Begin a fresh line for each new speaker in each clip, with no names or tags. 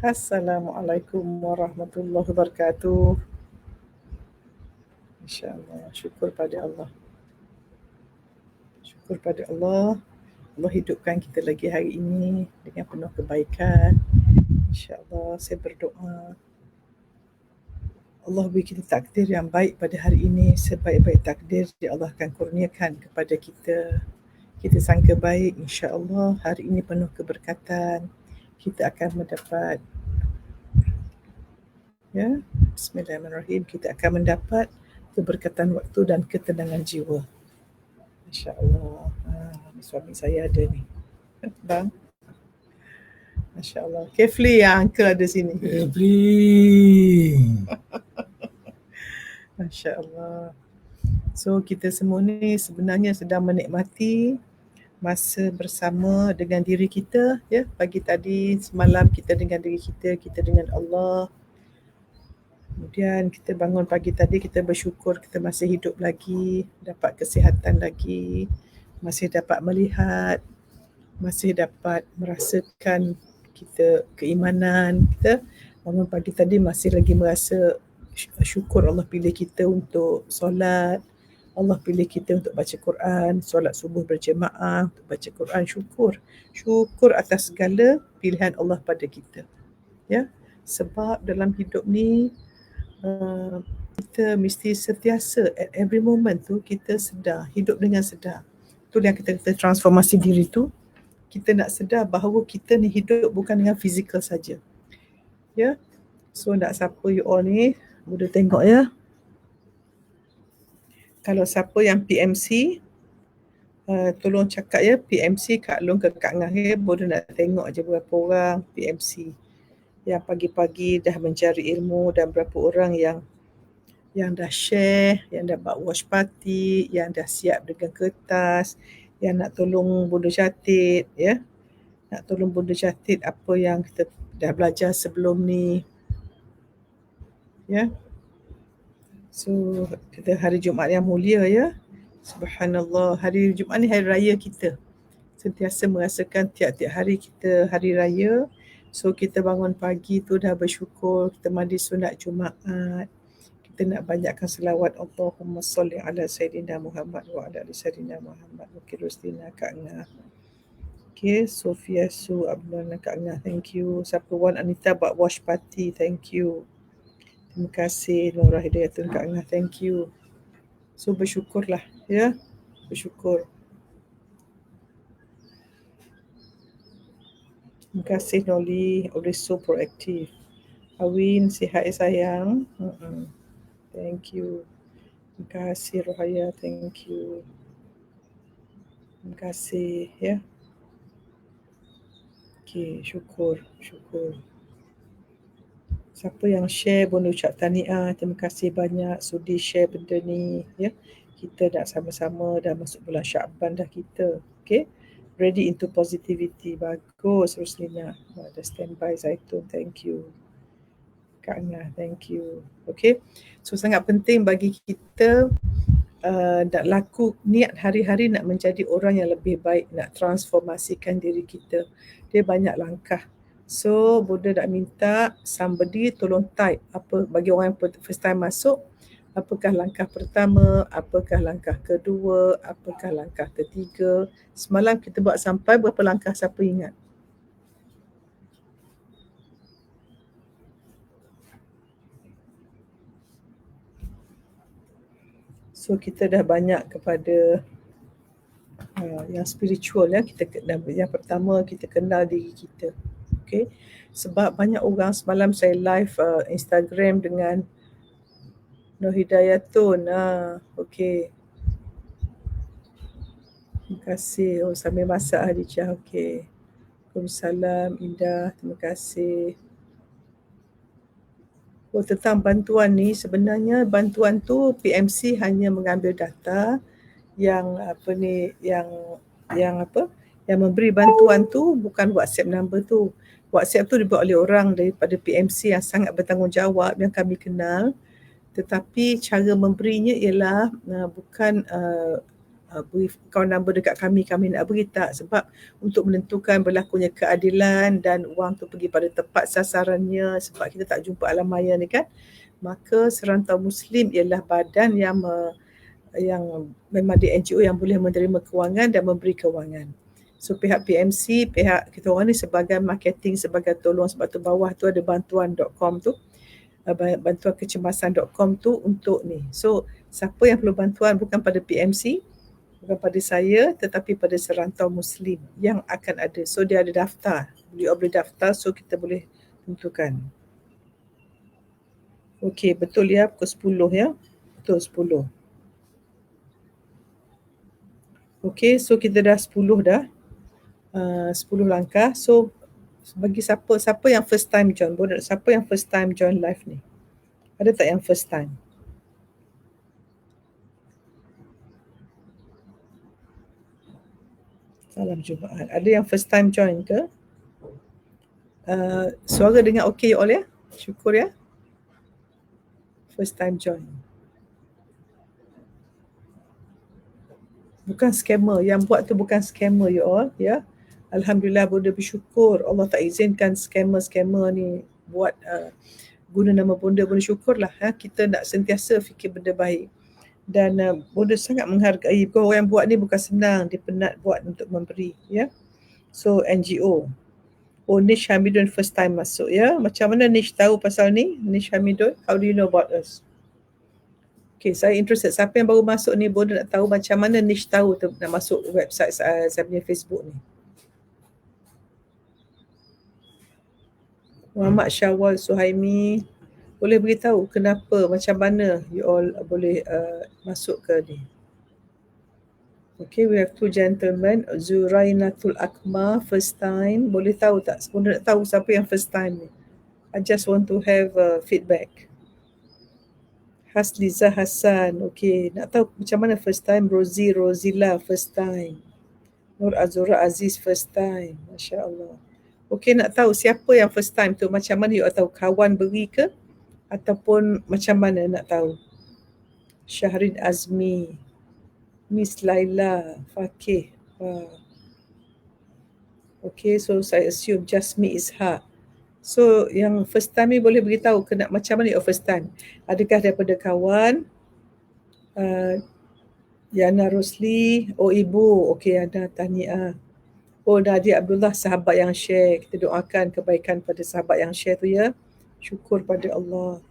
Assalamualaikum warahmatullahi wabarakatuh. InsyaAllah. Syukur pada Allah. Syukur pada Allah. Allah hidupkan kita lagi hari ini dengan penuh kebaikan. InsyaAllah saya berdoa Allah beri kita takdir yang baik pada hari ini. Sebaik-baik takdir Allah akan kurniakan kepada kita. Kita sangka baik, insyaAllah hari ini penuh keberkatan. Kita akan mendapat, ya, Bismillahirrahmanirrahim, kita akan mendapat keberkatan waktu dan ketenangan jiwa. InsyaAllah. Suami saya ada ni, bang. Masya Allah. Kefli yang uncle ada sini.
Kefli.
Masya Allah. So kita semua ni sebenarnya sedang menikmati masa bersama dengan diri kita, ya. Pagi tadi, semalam kita dengan diri kita dengan Allah. Kemudian kita bangun pagi tadi, kita bersyukur kita masih hidup lagi, dapat kesihatan lagi, masih dapat melihat, masih dapat merasakan kita keimanan. Kita bangun pagi tadi masih lagi merasa syukur Allah pilih kita untuk solat, Allah pilih kita untuk baca Quran, solat subuh berjemaah, untuk baca Quran. Syukur atas segala pilihan Allah pada kita, ya. Sebab dalam hidup ni kita mesti sentiasa at every moment tu kita sedar, hidup dengan sedar. Itu yang kita transformasi diri tu. Kita nak sedar bahawa kita ni hidup bukan dengan fizikal saja, ya. So nak siapa you all ni boleh tengok, ya. Kalau siapa yang PMC, tolong cakap, ya, PMC Kak Long ke Kak Ngah, ya. Boleh nak tengok je berapa orang PMC yang pagi-pagi dah mencari ilmu, dan berapa orang yang dah share, yang dah buat watch party, yang dah siap dengan kertas, yang nak tolong Bunda Catit, ya. Nak tolong Bunda Catit apa yang kita dah belajar sebelum ni, ya. So kita hari Jumaat yang mulia, ya. Subhanallah, hari Jumaat ni hari raya kita. Sentiasa merasakan tiap-tiap hari kita hari raya. So kita bangun pagi tu dah bersyukur, kita mandi sunat Jumaat, kita nak banyakkan selawat Allahumma salli ala Sayyidina Muhammad wa ala ali Sayyidina Muhammad. Okay, Rustina Kak Ngah. Okay, Sofia Su Abdullah Kak Ngah, thank you. Siapa Wan Anita buat wash party, thank you. Terima kasih Nurah Hidayatun Kak Ngah, thank you. So bersyukurlah, ya. Bersyukur. Terima kasih Noli, always so proactive. Awin, sihat sayang. Thank you. Terima kasih Rohaya, thank you. Terima kasih, ya. Okay, syukur. Siapa yang share boleh ucap tahniah, terima kasih banyak sudi share benda ni, ya. Kita dah sama-sama dah masuk bulan Sya'ban dah kita. Okay, ready into positivity. Bagus Ruslina, ada standby Zaitun, thank you. Kak Ngah, thank you. Okay, so sangat penting bagi kita nak laku niat hari-hari nak menjadi orang yang lebih baik, nak transformasikan diri kita. Dia banyak langkah. So Bunda nak minta somebody tolong type apa bagi orang yang first time masuk, apakah langkah pertama, apakah langkah kedua, apakah langkah ketiga. Semalam kita buat sampai berapa langkah, siapa ingat? So kita dah banyak kepada yang spiritual, ya. Yang pertama kita kenal diri kita. Okay, sebab banyak orang, semalam saya live Instagram dengan Nur Hidayatun. Okay, terima kasih. Sambil masak Hadijah. Okay, Waalaikumsalam Indah, terima kasih. Tentang bantuan ni, sebenarnya bantuan tu PMC hanya mengambil data yang yang memberi bantuan tu bukan WhatsApp number tu. WhatsApp tu dibuat oleh orang daripada PMC yang sangat bertanggungjawab yang kami kenal, tetapi cara memberinya ialah bukan beri akaun number dekat kami nak beri tak? Sebab untuk menentukan berlakunya keadilan dan wang tu pergi pada tepat sasarannya, sebab kita tak jumpa alam maya ni kan. Maka Serantau Muslim ialah badan yang memang di NGO yang boleh menerima kewangan dan memberi kewangan. So pihak PMC, pihak kita orang ni sebagai marketing, sebagai tolong, sebab tu bawah tu ada bantuan.com tu, bantuankecemasan.com tu untuk ni. So siapa yang perlu bantuan bukan pada PMC, bukan pada saya, tetapi pada Serantau Muslim yang akan ada. So dia ada daftar, boleh daftar, so kita boleh tentukan. Okey, betul ya, pukul 10 ya. Betul 10. Okey, so kita dah 10 dah. 10 langkah. So bagi siapa yang first time join, siapa yang first time join live ni? Ada tak yang first time? Salam Jumaat. Ada yang first time join ke? Suara dengar okey all ya? Syukur ya. First time join. Bukan scammer. Yang buat tu bukan scammer you all ya. Alhamdulillah, Bonda bersyukur Allah tak izinkan scammer ni buat guna nama Bonda. Bonda syukurlah kita nak sentiasa fikir benda baik. Dan Bonda sangat menghargai, orang yang buat ni bukan senang, dia penat buat untuk memberi ya. So NGO. Oh, Nish Hamidun first time masuk ya. Macam mana Nish tahu pasal ni? Nish Hamidun, how do you know about us? Okay, saya interested. Siapa yang baru masuk ni, Bonda nak tahu macam mana Nish tahu nak masuk website saya punya Facebook ni. Muhammad Syawal Suhaimi, boleh beritahu kenapa, macam mana you all boleh masuk ke ni? Okay, we have two gentlemen. Zurainatul Akma, first time. Boleh tahu tak? Boleh nak tahu siapa yang first time ni? I just want to have feedback. Hasliza Hassan, okay. Nak tahu macam mana first time? Rozila, first time. Nur Azura Aziz, first time. Masya Allah. Okay, nak tahu siapa yang first time tu, macam mana you tahu? Kawan beri ke? Ataupun macam mana nak tahu? Syahrin Azmi, Miss Laila, Fakih. Okay, so saya assume Jasmine Ishak. So yang first time ni boleh beritahu macam mana your first time? Adakah daripada kawan? Yana Rosli, oh ibu, okay, ada tahniah. Oh, Nadia Abdullah, sahabat yang share. Kita doakan kebaikan pada sahabat yang share tu ya. Syukur pada Allah.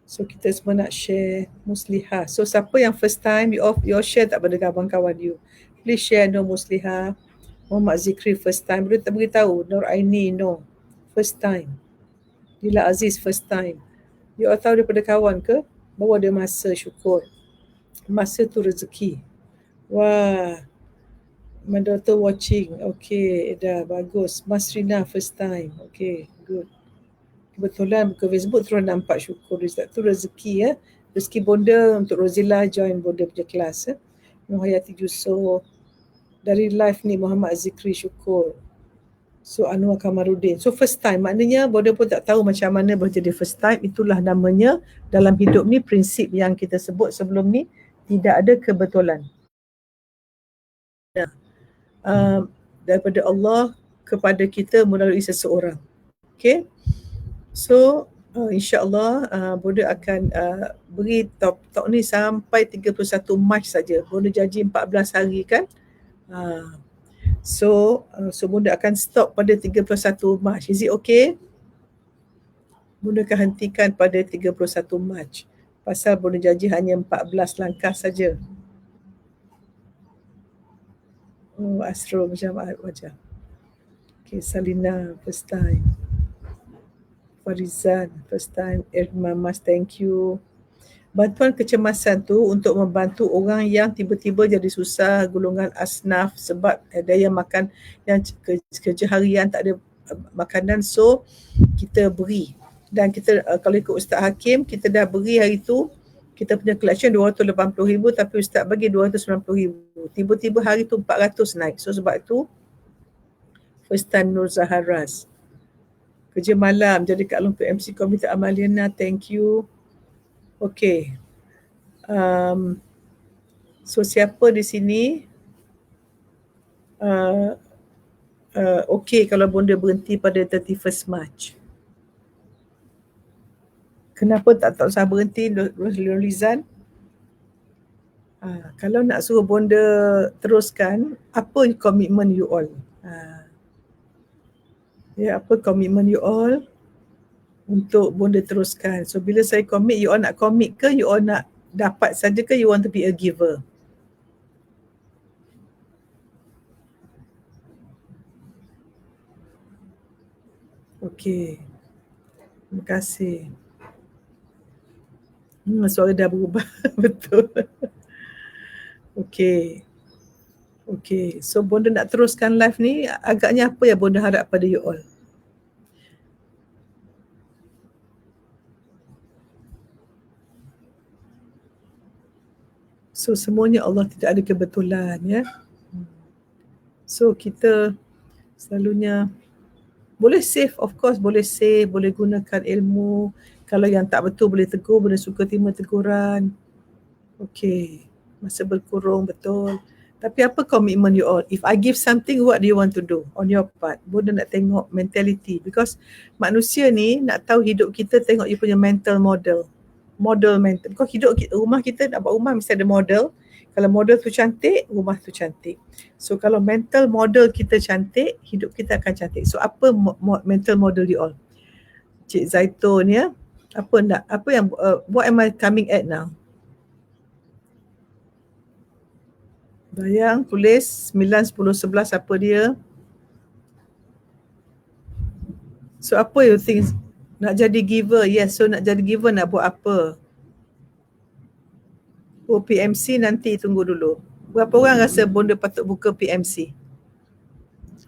So kita semua nak share Muslihah. So siapa yang first time you share tak pada kawan-kawan you? Please share no Muslihah. Muhammad Zikri first time. Boleh tak beritahu? Nur Aini no. First time. Dila Aziz first time. You all tahu daripada kawan ke? Baru ada masa, syukur. Masa tu rezeki. Wah. My daughter watching. Okay, dah bagus. Masrina first time. Okay, good. Kebetulan buka Facebook terus nampak, syukur. Tu rezeki ya. Rezeki Bonda untuk Rozila join Bonda punya kelas. Nuhayati Yusof. Dari live ni Muhammad Zikri, syukur. So Anwar Kamarudin. So first time, maknanya Bonda pun tak tahu macam mana boleh jadi first time. Itulah namanya dalam hidup ni, prinsip yang kita sebut sebelum ni, tidak ada kebetulan. Daripada Allah kepada kita melalui seseorang. Okay. So insyaAllah Bonda akan beri talk ni sampai 31 Mac saja. Bonda janji 14 hari kan. So Bonda akan stop pada 31 Mac. Is it okay? Bonda akan hentikan pada 31 Mac. Pasal Bonda janji hanya 14 langkah saja. Oh, Astro macam wajah. Okay, Salina first time. Farizan first time. Irma Mas, thank you. Bantuan kecemasan tu untuk membantu orang yang tiba-tiba jadi susah, golongan asnaf sebab ada yang makan, yang kerja harian tak ada makanan, so kita beri. Dan kita kalau ikut Ustaz Hakim, kita dah beri hari tu, kita punya collection 280,000 tapi Ustaz bagi 290,000. Tiba-tiba hari tu 400 naik. So sebab itu first time Nur Zaharas. Kerja malam jadi Kak Long PMC Komite Amaliana, thank you. Okay. So siapa di sini okey kalau bonda berhenti pada 31st March? Kenapa tak usah berhenti Nurhalizan? Kalau nak suruh bonda teruskan, apa komitmen you all? Apa komitmen you all untuk bonda teruskan? So bila saya commit, you all nak commit ke, you all nak dapat saja ke, you want to be a giver? Okey. Terima kasih. Suara dah berubah. Betul. Okey. So bonda nak teruskan live ni, agaknya apa yang bonda harap pada you all? So semuanya Allah tidak ada kebetulan, ya. So kita selalunya boleh save, of course boleh save, boleh gunakan ilmu. Kalau yang tak betul boleh tegur, boleh suka terima teguran. Okey, masa berkurung, betul. Tapi apa komitmen you all? If I give something, what do you want to do on your part? Bonda nak tengok mentality, because manusia ni nak tahu hidup kita, tengok you punya mental model mental. Because hidup kita, rumah kita nak buat rumah mesti ada model. Kalau model tu cantik, rumah tu cantik. So kalau mental model kita cantik, hidup kita akan cantik. So apa mental model you all? Cik Zaitun, ya. Apa yang what am I coming at now? Bayang tulis 9, 10, 11 apa dia? So apa you think? Nak jadi giver? Yes, so nak jadi giver nak buat apa? PMC nanti tunggu dulu. Berapa orang rasa bonda patut buka PMC?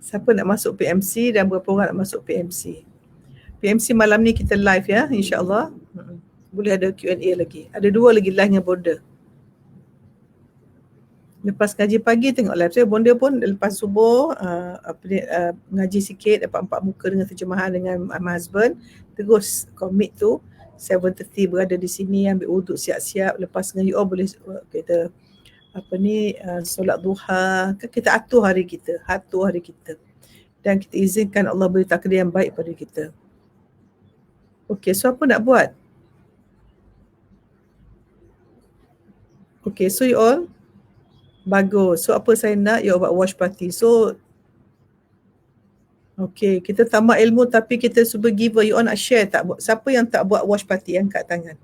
Siapa nak masuk PMC dan berapa orang nak masuk PMC? PMC malam ni kita live, ya, insyaAllah. Boleh ada Q&A lagi. Ada 2 lagi live dengan bonda. Lepas ngaji pagi tengok live saya, bonda pun lepas subuh ngaji sikit, dapat 4 muka dengan terjemahan dengan my husband, terus commit tu 7:30 berada di sini, ambil wuduk siap-siap. Lepas dengan you all boleh kita solat duha, kita atur hari kita, dan kita izinkan Allah beri takdir yang baik pada kita. Okey, so apa nak buat? Okey, so you all bagus. So apa saya nak, you all buat wash party. So okey, kita tambah ilmu tapi kita super giver. You all nak share tak? Siapa yang tak buat wash party, angkat tangan.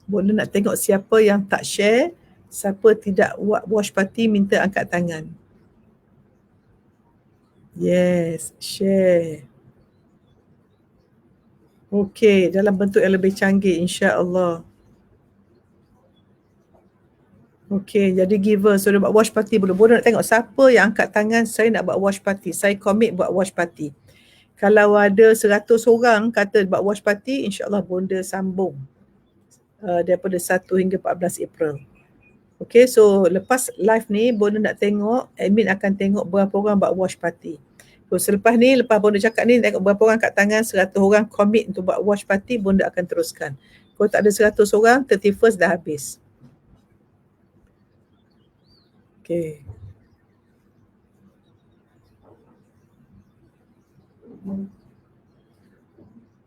Bonda nak tengok siapa yang tak share, siapa tidak buat wash party, minta angkat tangan. Yes, share. Okey, dalam bentuk yang lebih canggih, insya-Allah. Okey, jadi giver. So dia buat wash party dulu. Bonda nak tengok siapa yang angkat tangan, saya nak buat wash party. Saya commit buat wash party. Kalau ada 100 orang kata buat wash party, insya-Allah bonda sambung daripada 1 hingga 14 April. Okey, so lepas live ni bonda nak tengok, admin akan tengok berapa orang buat wash party. So selepas ni, lepas bonda cakap ni, tengok berapa orang angkat tangan, 100 orang commit untuk buat wash party, bonda akan teruskan. Kalau tak ada 100 orang, 31st dah habis. Okey.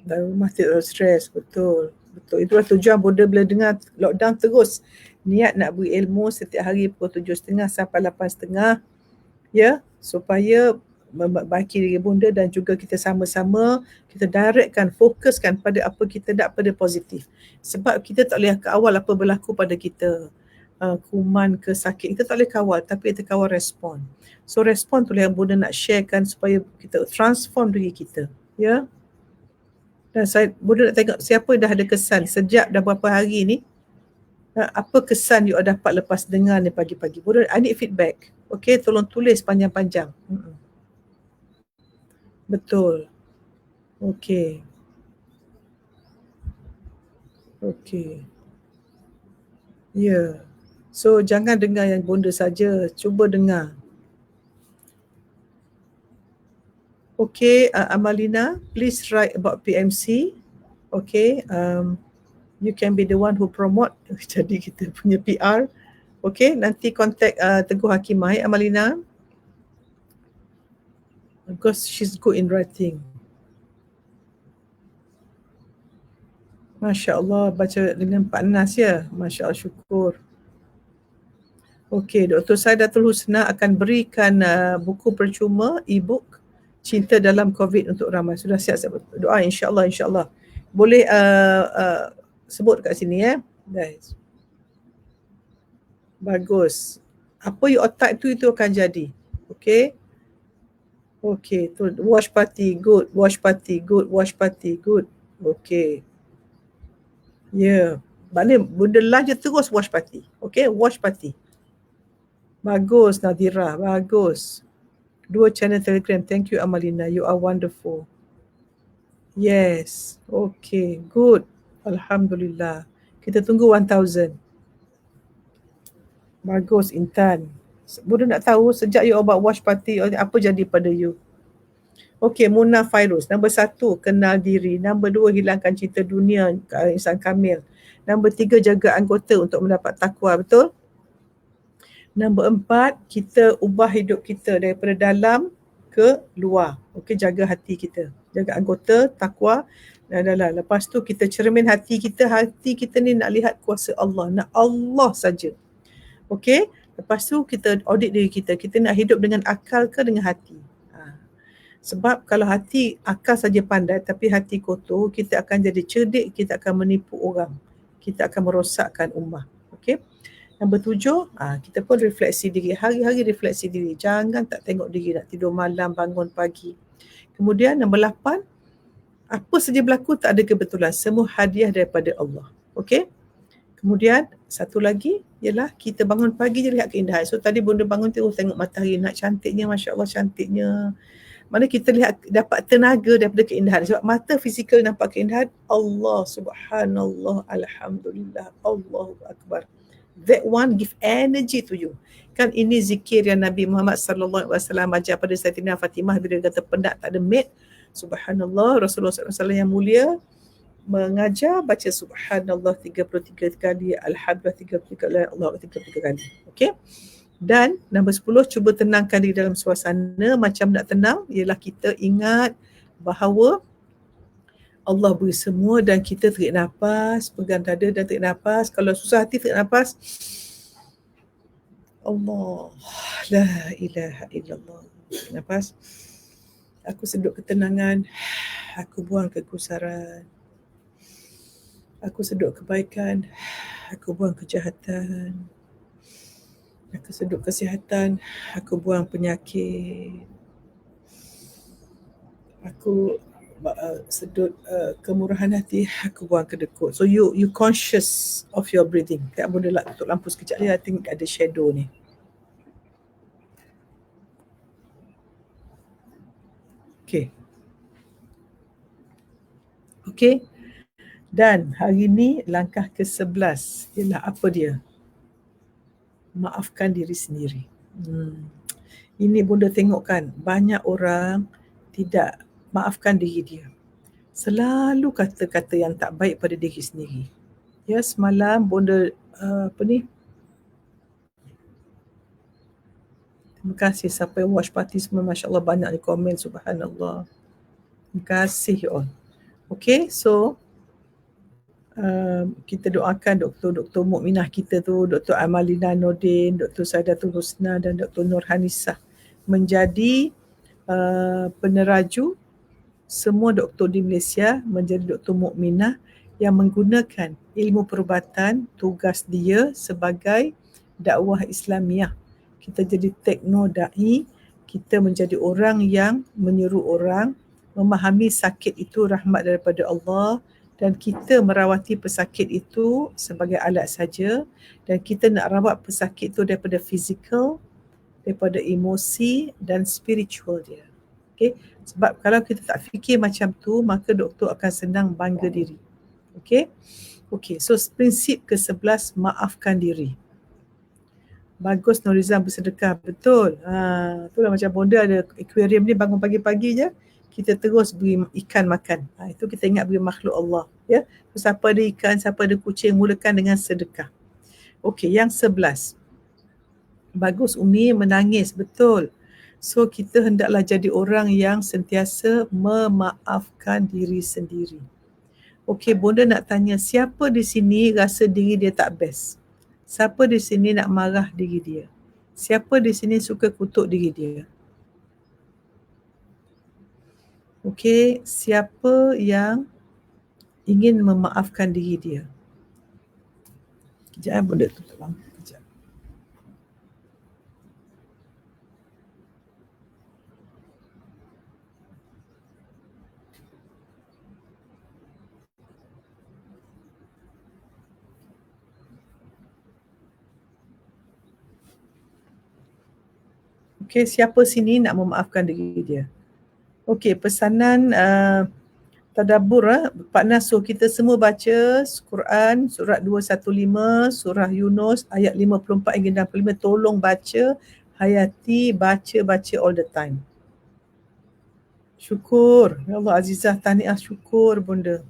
Dan rumah tidak stres, betul. Itulah tujuan bonda bila dengar lockdown terus niat nak beri ilmu setiap hari pukul 7.30 sampai 8.30, ya, supaya memperbaiki diri bonda dan juga kita sama-sama kita directkan, fokuskan pada apa kita nak, pada positif. Sebab kita tak boleh kawal apa berlaku pada kita, kuman ke sakit, kita tak boleh kawal, tapi kita kawal respon. So respon tu yang bonda nak sharekan supaya kita transform diri kita, ya. Dan bonda nak tengok siapa dah ada kesan sejak dah berapa hari ni. Apa kesan you dapat lepas dengar ni pagi-pagi? Bonda, I need feedback. Okay, tolong tulis panjang-panjang. Betul. Okay. Ya. So jangan dengar yang bonda saja, cuba dengar. Okay, Amalina, please write about PMC. Okay, you can be the one who promote. Jadi kita punya PR. Okay, nanti contact Teguh Hakimah Amalina, because she's good in writing. Masya Allah, baca dengan Pak Nas ya. Masya Allah, syukur. Okey, Dr. Saidatul Husna akan berikan buku percuma, e-book Cinta dalam COVID untuk ramai. Sudah siap doa, insyaAllah, insyaAllah. Boleh sebut kat sini ya. Guys. Bagus. Apa you otak itu akan jadi. Okey. Okey, tu watch party, good. Watch party, good. Watch party, good. Okey. Ya. Yeah. Maknanya benda lah je terus watch party. Okey, watch party. Bagus Nadira, bagus. 2 channel Telegram. Thank you Amalina, you are wonderful. Yes, okay, good. Alhamdulillah. Kita tunggu 1000. Bagus Intan. Budak nak tahu sejak you about watch party, apa jadi pada you? Okay, Munah Fairuz. Nombor 1, kenal diri. Nombor 2, hilangkan cinta dunia, insan kamil. Nombor 3, jaga anggota untuk mendapat takwa, betul? Nombor 4, kita ubah hidup kita daripada dalam ke luar. Okey, jaga hati kita. Jaga anggota, takwa dan dalam. Lepas tu kita cermin hati kita. Hati kita ni nak lihat kuasa Allah. Nak Allah saja. Okey, lepas tu kita audit diri kita. Kita nak hidup dengan akal ke dengan hati? Sebab kalau hati, akal saja pandai tapi hati kotor, kita akan jadi cerdik, kita akan menipu orang. Kita akan merosakkan ummah. Okey. Nombor 7, kita pun refleksi diri. Hari-hari refleksi diri. Jangan tak tengok diri, nak tidur malam, bangun pagi. Kemudian nombor 8, apa saja berlaku tak ada kebetulan. Semua hadiah daripada Allah. Okey? Kemudian satu lagi ialah kita bangun pagi je lihat keindahan. So tadi bunda bangun terus tengok matahari, nak cantiknya, Masya Allah cantiknya. Mana kita lihat dapat tenaga daripada keindahan. Sebab mata fizikal nampak keindahan. Allah subhanallah, alhamdulillah, Allahu Akbar. That one give energy to you. Kan ini zikir yang Nabi Muhammad sallallahu alaihi wasallam ajar pada Sayyidatina Fatimah bila dia kata penat tak ada maid. Subhanallah, Rasulullah SAW yang mulia mengajar baca subhanallah 33 kali, alhamdulillah 33 kali, Allah 33 kali. Okey? Dan nombor 10, cuba tenangkan diri dalam suasana. Macam nak tenang ialah kita ingat bahawa Allah beri semua dan kita tarik nafas, pegang dada dan tarik nafas. Kalau susah hati tarik nafas. Allah, la ilaha illallah. Nafas. Aku sedut ketenangan, aku buang kegusaran. Aku sedut kebaikan, aku buang kejahatan. Aku sedut kesihatan, aku buang penyakit. Aku sedut kemurahan hati, aku buang kedekut. So you conscious of your breathing. Kak bunda lah tutup lampu sekejap ya, I think ada shadow ni. Okay. Okay. Dan hari ni langkah ke-11 ialah apa dia? Maafkan diri sendiri. Ini bunda tengok kan, banyak orang tidak maafkan diri dia. Selalu kata-kata yang tak baik pada diri sendiri. Ya, semalam bunda terima kasih siapa yang watch party semua, Masya Allah banyak di komen, subhanallah. Terima kasih you all. Okay, so kita doakan Dr. Mukminah kita tu, Dr. Amalina Nordin, Dr. Saidatul Husna dan Dr. Nurhanisah menjadi peneraju semua doktor di Malaysia, menjadi Dr. Mukminah yang menggunakan ilmu perubatan, tugas dia sebagai dakwah Islamiah. Kita jadi tekno da'i, kita menjadi orang yang menyuruh orang memahami sakit itu rahmat daripada Allah, dan kita merawati pesakit itu sebagai alat saja, dan kita nak rawat pesakit itu daripada fizikal, daripada emosi dan spiritual dia. Okay? Sebab kalau kita tak fikir macam tu, maka doktor akan senang bangga diri. Okay? Okay, so prinsip ke-11, maafkan diri. Bagus Nurizam bersedekah, betul. Itulah macam bonda ada aquarium ni, bangun pagi-pagi je, kita terus beri ikan makan. Itu kita ingat beri makhluk Allah. Ya? So, siapa ada ikan, siapa ada kucing, mulakan dengan sedekah. Okey, yang 11. Bagus Umi menangis, betul. So kita hendaklah jadi orang yang sentiasa memaafkan diri sendiri. Okey, Bonda nak tanya, siapa di sini rasa diri dia tak best? Siapa di sini nak marah diri dia? Siapa di sini suka kutuk diri dia? Okey, siapa yang ingin memaafkan diri dia? Kejap, Bonda tutup lampu kejap. Okey, siapa sini nak memaafkan diri dia? Okey, pesanan tadabbur, Pak Nas suruh kita semua baca Quran surat 215, surah Yunus ayat 54 hingga 65. Tolong baca, hayati, baca all the time. Syukur. Ya Allah Azizah, tahniah, syukur Bunda.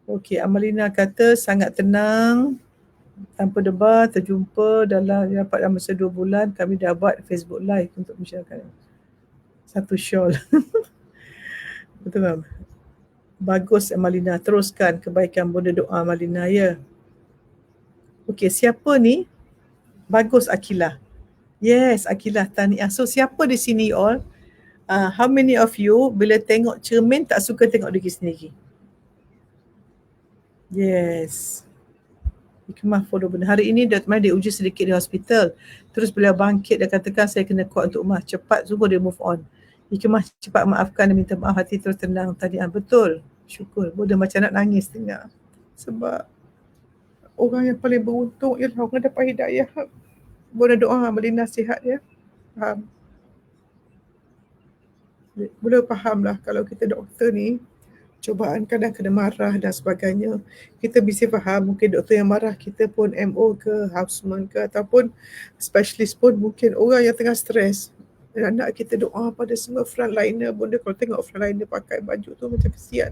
Okey, Amalina kata sangat tenang, tanpa debar, terjumpa dalam rapat dalam masa 2 bulan. Kami dah buat Facebook Live untuk masyarakat. Satu shawl. Betul tak? Bagus Amalina, teruskan kebaikan Bunda doa Amalina ya. Okey, siapa ni? Bagus Akilah. Yes, Akilah, tahniah. So siapa di sini all? How many of you bila tengok cermin tak suka tengok diri sendiri? Yes. Hikmah follow benda. Hari ini dia uji sedikit di hospital. Terus beliau bangkit, dia katakan saya kena kuat untuk Umar. Cepat semua dia move on. Hikmah cepat maafkan dan minta maaf, hati terus tenang. Tahniah, betul. Syukur. Bunda macam nak nangis tengah. Sebab orang yang paling beruntung ialah orang dapat hidayah. Bunda doa beri nasihat ya. Faham? Bunda faham lah kalau kita doktor ni cubaan kadang kena marah dan sebagainya. Kita bisa faham mungkin doktor yang marah kita pun MO ke, houseman ke ataupun specialist pun mungkin orang yang tengah stres. Dan nak kita doa pada semua frontliner. Bunda kalau tengok frontliner pakai baju tu macam kesian.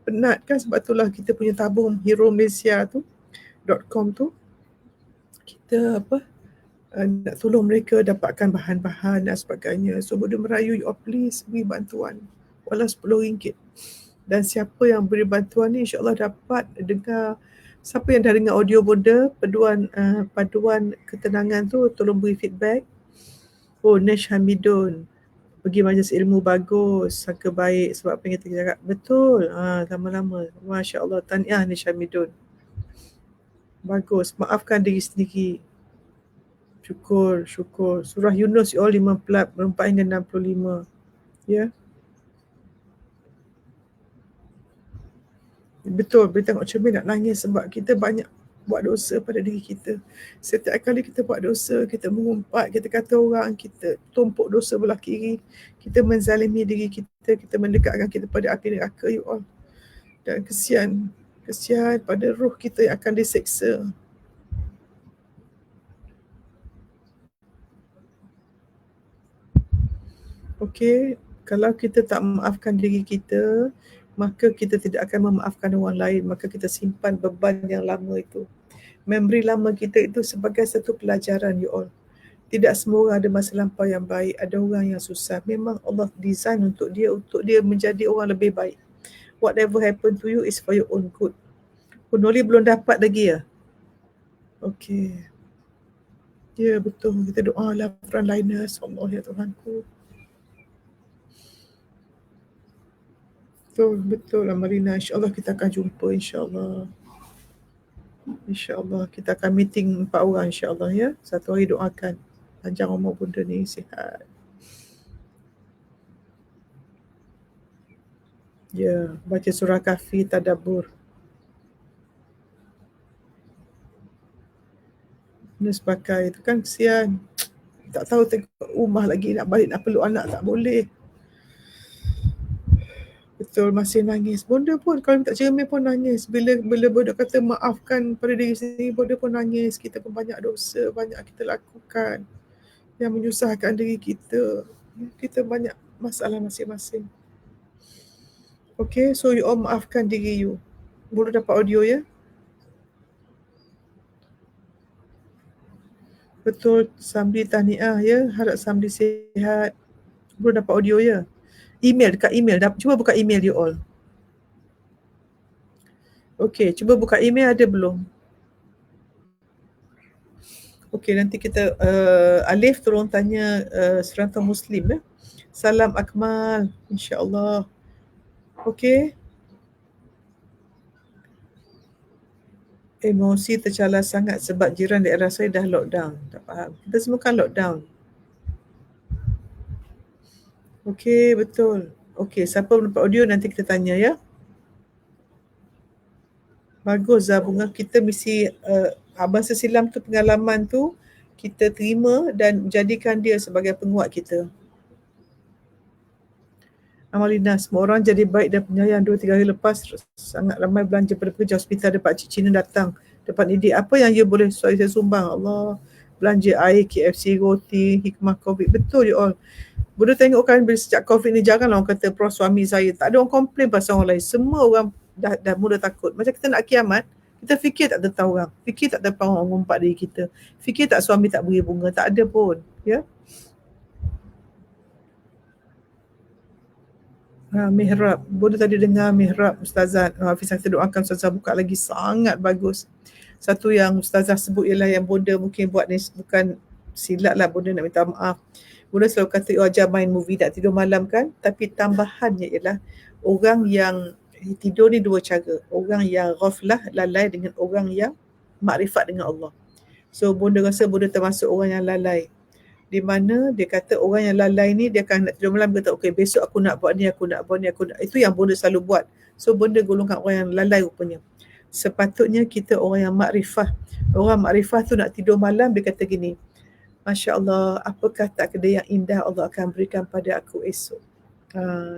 Penat kan, sebab itulah kita punya tabung Hero Malaysia tu .com tu kita nak tolong mereka dapatkan bahan-bahan dan sebagainya. So Bunda merayu, you all please beri bantuan walau RM10. Dan siapa yang beri bantuan ni insyaAllah dapat dengar. Siapa yang dah dengar audio Bunda paduan ketenangan tu, tolong beri feedback. Oh, Nesh Hamidun, pergi majlis ilmu bagus, sangka baik sebab apa yang kita cakap. Betul, lama-lama. Masya Allah, tahniah Nesh Hamidun. Bagus, maafkan diri sendiri. Syukur. Surah Yunus all 54 hingga 65. Ya. Betul, bila tengok cermin nak nangis sebab kita banyak buat dosa pada diri kita. Setiap kali kita buat dosa, kita mengumpat, kita kata orang, kita tumpuk dosa belah kiri, kita menzalimi diri kita, kita mendekatkan kita pada api neraka, you all. Dan kesian pada roh kita yang akan diseksa. Okey, kalau kita tak memaafkan diri kita, maka kita tidak akan memaafkan orang lain, maka kita simpan beban yang lama itu. Memori lama kita itu sebagai satu pelajaran, you all. Tidak semua orang ada masa lampau yang baik, ada orang yang susah. Memang Allah design untuk dia menjadi orang lebih baik. Whatever happen to you is for your own good. Noli belum dapat lagi ya? Okey. Ya betul, kita doalah frontliners, Allah ya Tuhanku. Betul Amalina, insyaAllah kita akan jumpa insyaAllah. InsyaAllah kita akan meeting 4 orang insyaAllah ya. Satu hari doakan panjang umur Bunda ni, sihat. Ya, baca surah Kahfi, tadabbur. Nurse pakai tu kan kesian. Tak tahu tengok rumah lagi, nak balik nak peluk anak tak boleh. Betul, masih nangis. Bunda pun kalau minta cermin pun nangis. Bila Bunda kata maafkan pada diri sendiri, Bunda pun nangis. Kita pun banyak dosa, banyak kita lakukan yang menyusahkan diri kita. Kita banyak masalah masing-masing. Okay, so you all maafkan diri you. Bunda dapat audio ya. Betul, Samdi tahniah ya. Harap Samdi sihat. Belum dapat audio ya. Email, dekat email. Cuba buka email you all. Okey, cuba buka email, ada belum? Okey, nanti kita Alif tolong tanya serantau Muslim ya. Salam Akmal, insya-Allah. Okey. Emosi tercalar sangat sebab jiran daerah saya dah lockdown. Tak faham. Kita semua kan lockdown. Okey, betul. Okey, siapa belum dapat audio nanti kita tanya ya. Bagus Zabunga, kita mesti masa silam tu, pengalaman tu kita terima dan jadikan dia sebagai penguat kita. Amalina, semua orang jadi baik dan penyayang 2-3 hari lepas. Sangat ramai belanja pada pekerja hospital. Ada Pakcik Cina datang dapat didik. Apa yang you boleh saya sumbang? Allah, belanja air, KFC, roti, hikmah COVID. Betul you all. Bunda tengok kan bila sejak COVID ni, janganlah orang kata pro suami saya. Tak ada orang komplain pasal orang lain. Semua orang dah mula takut. Macam kita nak kiamat, kita fikir tak tentang orang. Fikir tak tentang orang ngumpat diri kita. Fikir tak suami tak beri bunga. Tak ada pun. Ya. Mihrab. Bunda tadi dengar mihrab Ustazah Hafizah, kita doakan Ustazah buka lagi, sangat bagus. Satu yang Ustazah sebut ialah yang Bunda mungkin buat ni bukan silap lah, Bunda nak minta maaf. Bunda selalu kata ajar main movie tak tidur malam kan, tapi tambahannya ialah orang yang tidur ni dua cara. Orang yang ghaflah, lalai, dengan orang yang makrifat dengan Allah. So Bunda rasa Bunda termasuk orang yang lalai, di mana dia kata orang yang lalai ni dia akan nak tidur malam, kata okey besok aku nak buat ni, aku nak buat ni, aku nak. Itu yang Bonda selalu buat. So Bonda golongkan orang yang lalai rupanya. Sepatutnya kita orang yang makrifah. Orang makrifah tu nak tidur malam, dia kata gini, Masya Allah, apakah takdir yang indah Allah akan berikan pada aku esok.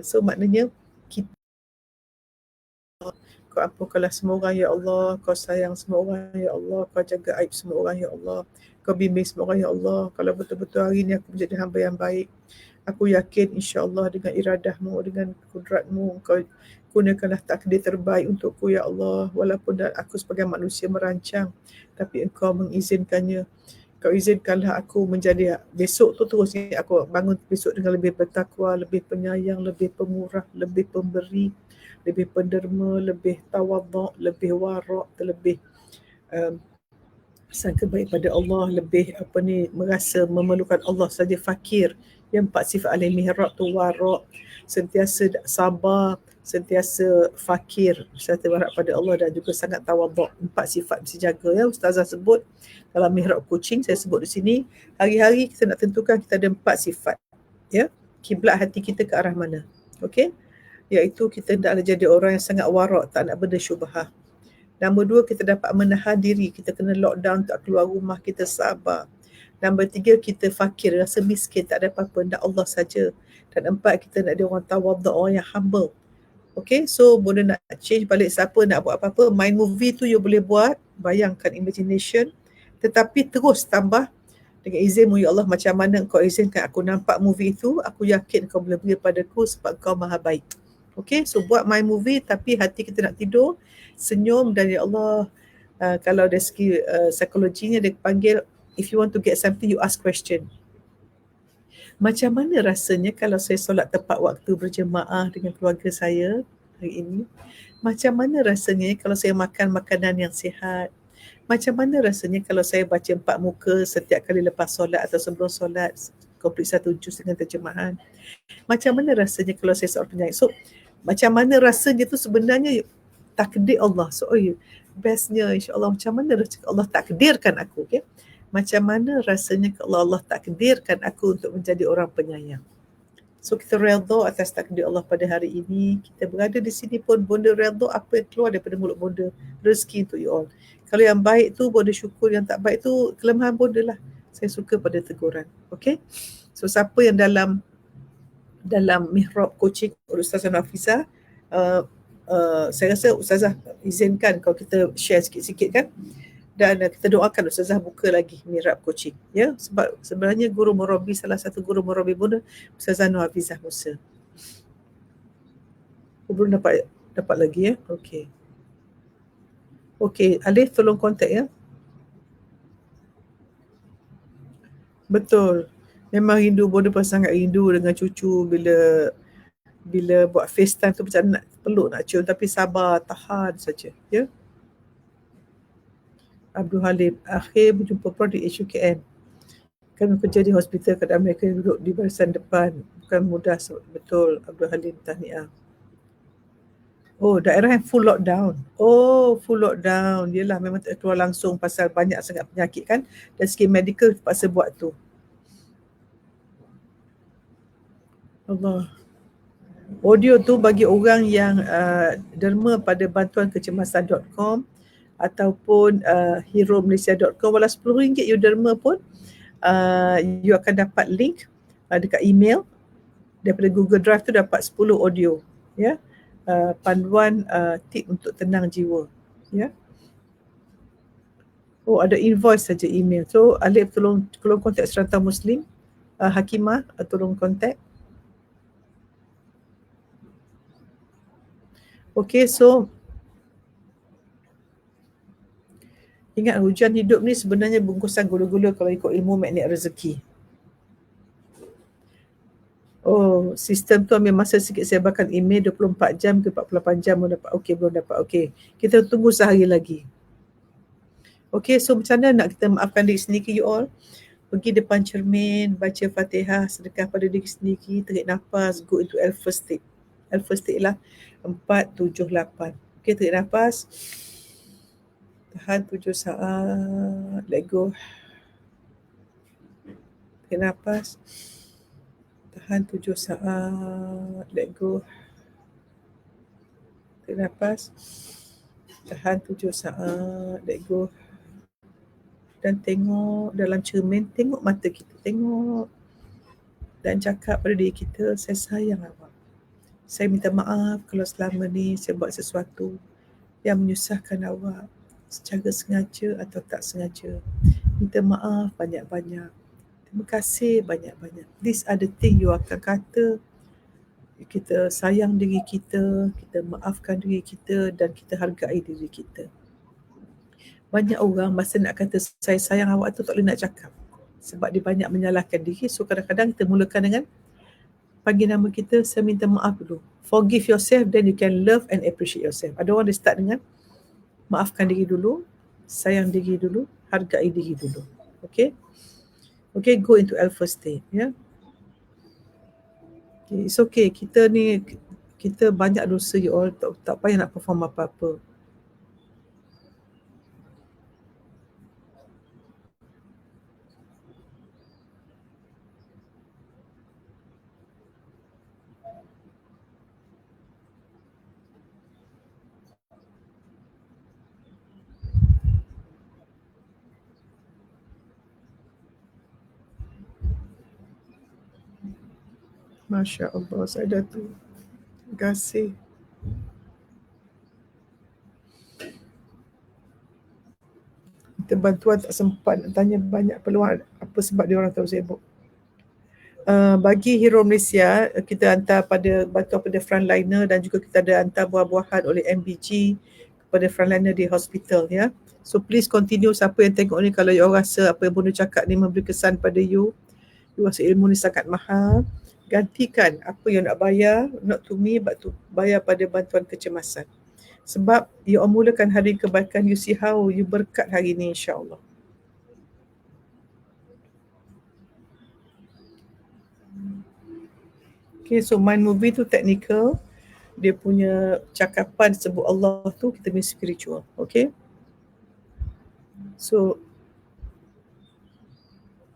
So maknanya kita, kau ampunkanlah semua orang ya Allah, kau sayang semua orang ya Allah, kau jaga aib semua orang ya Allah, kau bimbing semua orang ya Allah. Kalau betul-betul hari ini aku menjadi hamba yang baik, aku yakin insya-Allah dengan iradahmu, dengan kudratmu, kau gunakanlah takdir terbaik untukku ya Allah. Walaupun aku sebagai manusia merancang, tapi engkau mengizinkannya. Kau izinkanlah aku menjadi besok tu terus ni, aku bangun besok dengan lebih bertakwa, lebih penyayang, lebih pemurah, lebih pemberi, lebih penderma, lebih tawaduk, lebih warak, lebih sangka baik pada Allah, lebih merasa memerlukan Allah saja, fakir. Yang 4 sifat alai mihrab tu warak, sentiasa sabar, sentiasa fakir, sentiasa berharap pada Allah, dan juga sangat tawaduk. 4 sifat mesti jaga ya. Ustazah sebut dalam mihrab coaching, saya sebut di sini, hari-hari kita nak tentukan kita ada 4 sifat ya. Kiblat hati kita ke arah mana? Okey? Iaitu kita hendaklah jadi orang yang sangat warak, tak nak benda syubhah. Nombor 2, kita dapat menahan diri. Kita kena lockdown, tak keluar rumah, kita sabar. Nombor 3, kita fakir, rasa miskin, tak ada apa-apa, nak Allah saja. Dan 4, kita nak ada orang tawaduk, orang yang humble. Okay, so boleh nak change balik, siapa nak buat apa-apa, main movie tu you boleh buat, bayangkan imagination, tetapi terus tambah dengan izinmu ya Allah, macam mana kau izinkan aku nampak movie itu, aku yakin kau boleh beri padaku sebab kau maha baik. Okay, so buat my movie tapi hati kita nak tidur, senyum, dan ya Allah, kalau dari segi psikologinya dia panggil, if you want to get something, you ask question. Macam mana rasanya kalau saya solat tepat waktu berjemaah dengan keluarga saya hari ini? Macam mana rasanya kalau saya makan makanan yang sihat? Macam mana rasanya kalau saya baca 4 muka setiap kali lepas solat atau sebelum solat, komplit 1 juz dengan terjemahan? Macam mana rasanya kalau saya seorang penyanyi? So, macam mana rasanya tu sebenarnya takdir Allah. So, bestnya insya-Allah, macam mana rasanya Allah takdirkan aku, okay? Macam mana rasanya kalau Allah takdirkan aku untuk menjadi orang penyayang. So kita redha atas takdir Allah pada hari ini. Kita berada di sini pun Bonda redha apa yang keluar daripada mulut Bonda. Rezeki untuk you all. Kalau yang baik tu Bonda syukur, yang tak baik tu kelemahan Bonda lah. Saya suka pada teguran. Okay. So siapa yang dalam mihrab coaching Ustazah Nafisa, saya rasa Ustazah izinkan kalau kita share sikit-sikit kan. Dan kita doakan Ustazah buka lagi mihrab coaching ya, sebab sebenarnya guru murabi, salah satu guru murabi Bonda Ustazah Nur Hafizah Musa. Belum dapat lagi ya. Okey, Alif tolong kontak ya. Betul. Memang rindu, bodoh pun sangat rindu dengan cucu bila buat FaceTime tu macam nak peluk, nak cium, tapi sabar, tahan saja. Ya. Abdul Halim, akhir berjumpa Prof di HUKM. Kami bekerja di hospital, keadaan mereka duduk di barisan depan. Bukan mudah, betul Abdul Halim, tahniah. Oh, daerah yang full lockdown. Oh, full lockdown. Yelah, memang tak keluar langsung pasal banyak sangat penyakit kan. Dan skim medical terpaksa buat tu. Allah. Audio tu bagi orang yang derma pada bantuankecemasan.com ataupun heromalaysia.com. Walau RM10 you derma pun, you akan dapat link dekat email. Daripada Google Drive tu dapat 10 audio. Ya. Panduan tip untuk tenang jiwa. Ya. Oh, ada invoice saja email. So, Alif tolong kontak Serantau Muslim. Hakimah, tolong kontak. Okay, so ingat hujan hidup ni sebenarnya bungkusan gula-gula kalau ikut ilmu magnet rezeki. Oh, sistem tu ambil masa sikit, saya bakal email 24 jam ke 48 jam belum dapat. Okey, belum dapat. Okey. Kita tunggu sehari lagi. Okey, so macam mana nak kita maafkan diri sendiri, you all? Pergi depan cermin, baca Fatihah, sedekah pada diri sendiri, tarik nafas, go into alpha state. Alpha state lah 4, 7, 8. Okey, tarik nafas. Tahan 7 saat, let go. Tarik nafas. Tahan 7 saat, let go. Tarik nafas. Tahan 7 saat, let go. Dan tengok dalam cermin, tengok mata kita, tengok. Dan cakap pada diri kita, saya sayang awak. Saya minta maaf kalau selama ni saya buat sesuatu yang menyusahkan awak secara sengaja atau tak sengaja. Minta maaf banyak-banyak. Terima kasih banyak-banyak. These are the things you akan kata. Kita sayang diri kita, kita maafkan diri kita dan kita hargai diri kita. Banyak orang masa nak kata saya sayang awak tu tak boleh nak cakap. Sebab dia banyak menyalahkan diri. So kadang-kadang kita mulakan dengan panggil nama kita, saya minta maaf dulu. Forgive yourself, then you can love and appreciate yourself. I don't want to start dengan maafkan diri dulu, sayang diri dulu, hargai diri dulu. Okay? Okay, go into alpha state. Yeah? Okay, it's okay. Kita banyak dosa, you all. Tak payah nak perform apa-apa. Masya Allah, saya dah tu. Terima kasih. Kita bantuan tak sempat nak tanya banyak peluang apa sebab dia orang tahu sibuk. Bagi Hero Malaysia, kita hantar bantuan pada frontliner dan juga kita ada hantar buah-buahan oleh MBG kepada frontliner di hospital, ya. So please continue, siapa yang tengok ni, kalau you rasa apa yang Bunda cakap ni memberi kesan pada you rasa ilmu ni sangat mahal, gantikan apa yang nak bayar, not to me but to bayar pada bantuan kecemasan. Sebab you mulakan hari kebaikan, you see how you berkat hari ni, insyaAllah. Okay, so mind movie tu technical. Dia punya cakapan sebut Allah tu kita punya spiritual. Okay. So,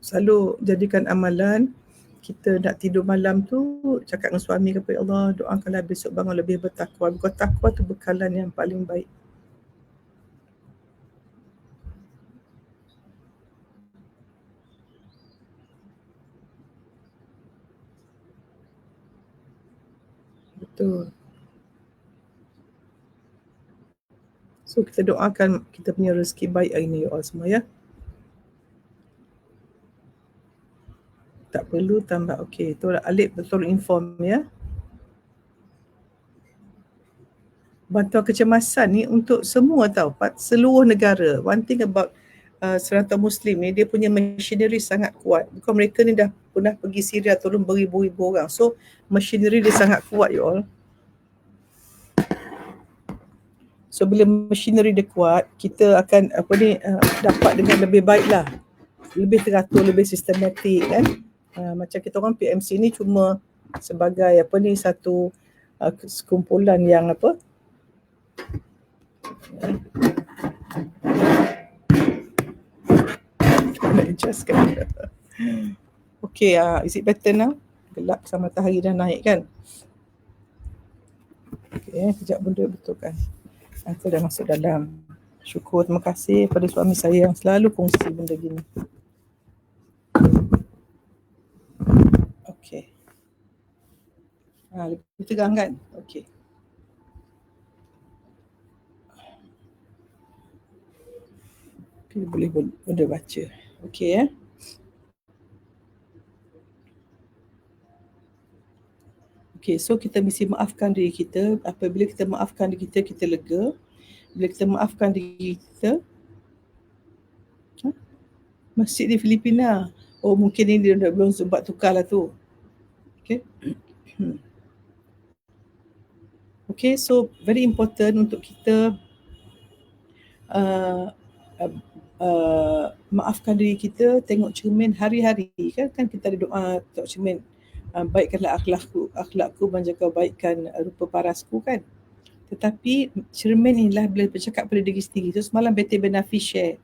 selalu jadikan amalan. Kita nak tidur malam tu, cakap dengan suami kepada Allah, doakanlah besok bangun lebih bertakwa. Because takwa tu bekalan yang paling baik. Betul. So kita doakan kita punya rezeki baik hari ni, you all semua, ya. Tak perlu tambah. Okey, tu Alif betul inform, ya. Bantuan kecemasan ni untuk semua tau, seluruh negara. One thing about serantau Muslim ni, dia punya machinery sangat kuat. Bukan mereka ni dah pernah pergi Syria tolong beribu-ribu orang. So machinery dia sangat kuat you all. So bila machinery dia kuat, kita akan dapat dengan lebih baik lah. Lebih teratur, lebih sistematik kan. Macam kita orang PMC ni cuma sebagai satu sekumpulan yang nak adjustkan. Okay, is it better now? Gelap sama matahari dah naik kan. Okay, sekejap benda betulkan. Aku dah masuk dalam. Syukur, terima kasih pada suami saya yang selalu kongsi benda gini. Okay. Lebih tegang kan? Okay. Okay, boleh baca. Okay Okay, so kita mesti maafkan diri kita. Apabila kita maafkan diri kita, kita lega. Bila kita maafkan diri kita, masjid di Filipina. Oh, mungkin ni dia belum sempat tukar lah tu. Okay. Okay, so very important untuk kita maafkan diri kita, tengok cermin hari-hari kan kita ada doa tengok cermin, baikkanlah akhlakku menjaga baikkan rupa parasku kan. Tetapi cermin inilah bila bercakap pada diri sendiri. So semalam Betty Benafi share,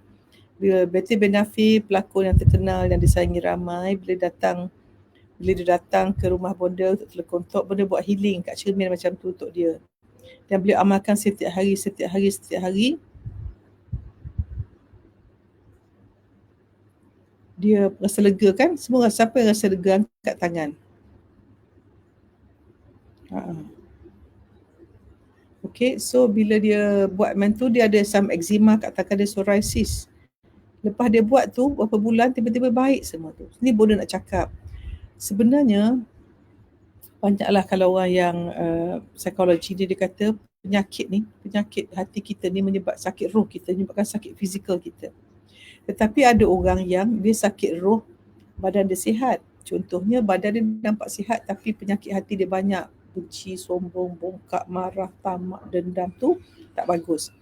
bila Betty Benafi pelakon yang terkenal yang disayangi ramai, bila dia datang ke rumah bonda untuk telekontok, bonda buat healing kat cermin macam tu untuk dia, dan beliau amalkan setiap hari. Dia rasa lega kan? Semua siapa yang rasa lega angkat tangan. Okay, so bila dia buat macam tu, dia ada some eczema, katakan dia psoriasis. Lepas dia buat tu, berapa bulan, tiba-tiba baik semua tu. Ni boleh nak cakap. Sebenarnya, banyaklah kalau orang yang psikologi dia kata, penyakit hati kita ni menyebab sakit roh kita, menyebabkan sakit fizikal kita. Tetapi ada orang yang dia sakit roh, badan dia sihat. Contohnya badan dia nampak sihat tapi penyakit hati dia banyak. Benci, sombong, bongkak, marah, tamak, dendam tu tak bagus.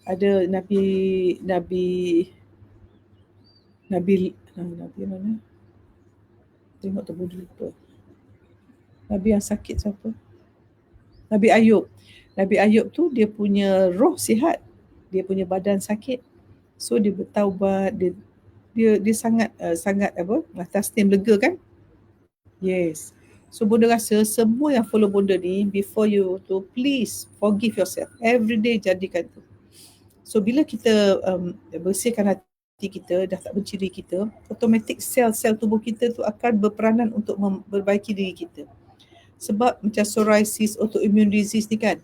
Ada Nabi mana? Tengok tu boleh lupa. Nabi yang sakit siapa? Nabi Ayub tu dia punya roh sihat, dia punya badan sakit. So dia bertaubat, dia sangat tasnim, lega kan? Yes. So bonda rasa semua yang follow bonda ni, before you to please forgive yourself. Every day jadikan tu. So bila kita bersihkan hati kita, dah tak benci diri kita, automatik sel-sel tubuh kita tu akan berperanan untuk memperbaiki diri kita. Sebab macam psoriasis, autoimmune disease ni kan,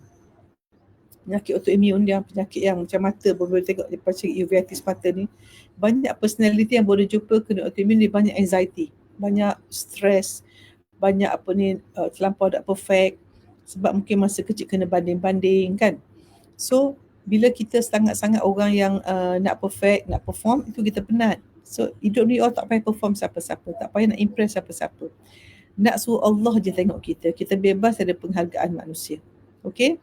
penyakit autoimmune yang penyakit yang macam mata, boleh tengok macam uveitis mata ni, banyak personality yang boleh jumpa kena autoimmune ni, banyak anxiety, banyak stress, banyak terlampau tak perfect sebab mungkin masa kecil kena banding-banding kan. So bila kita sangat-sangat orang yang nak perfect, nak perform, itu kita penat. So hidup ni tak payah perform siapa-siapa, tak payah nak impress siapa-siapa. Nak suruh Allah je tengok kita. Kita bebas ada penghargaan manusia. Okay?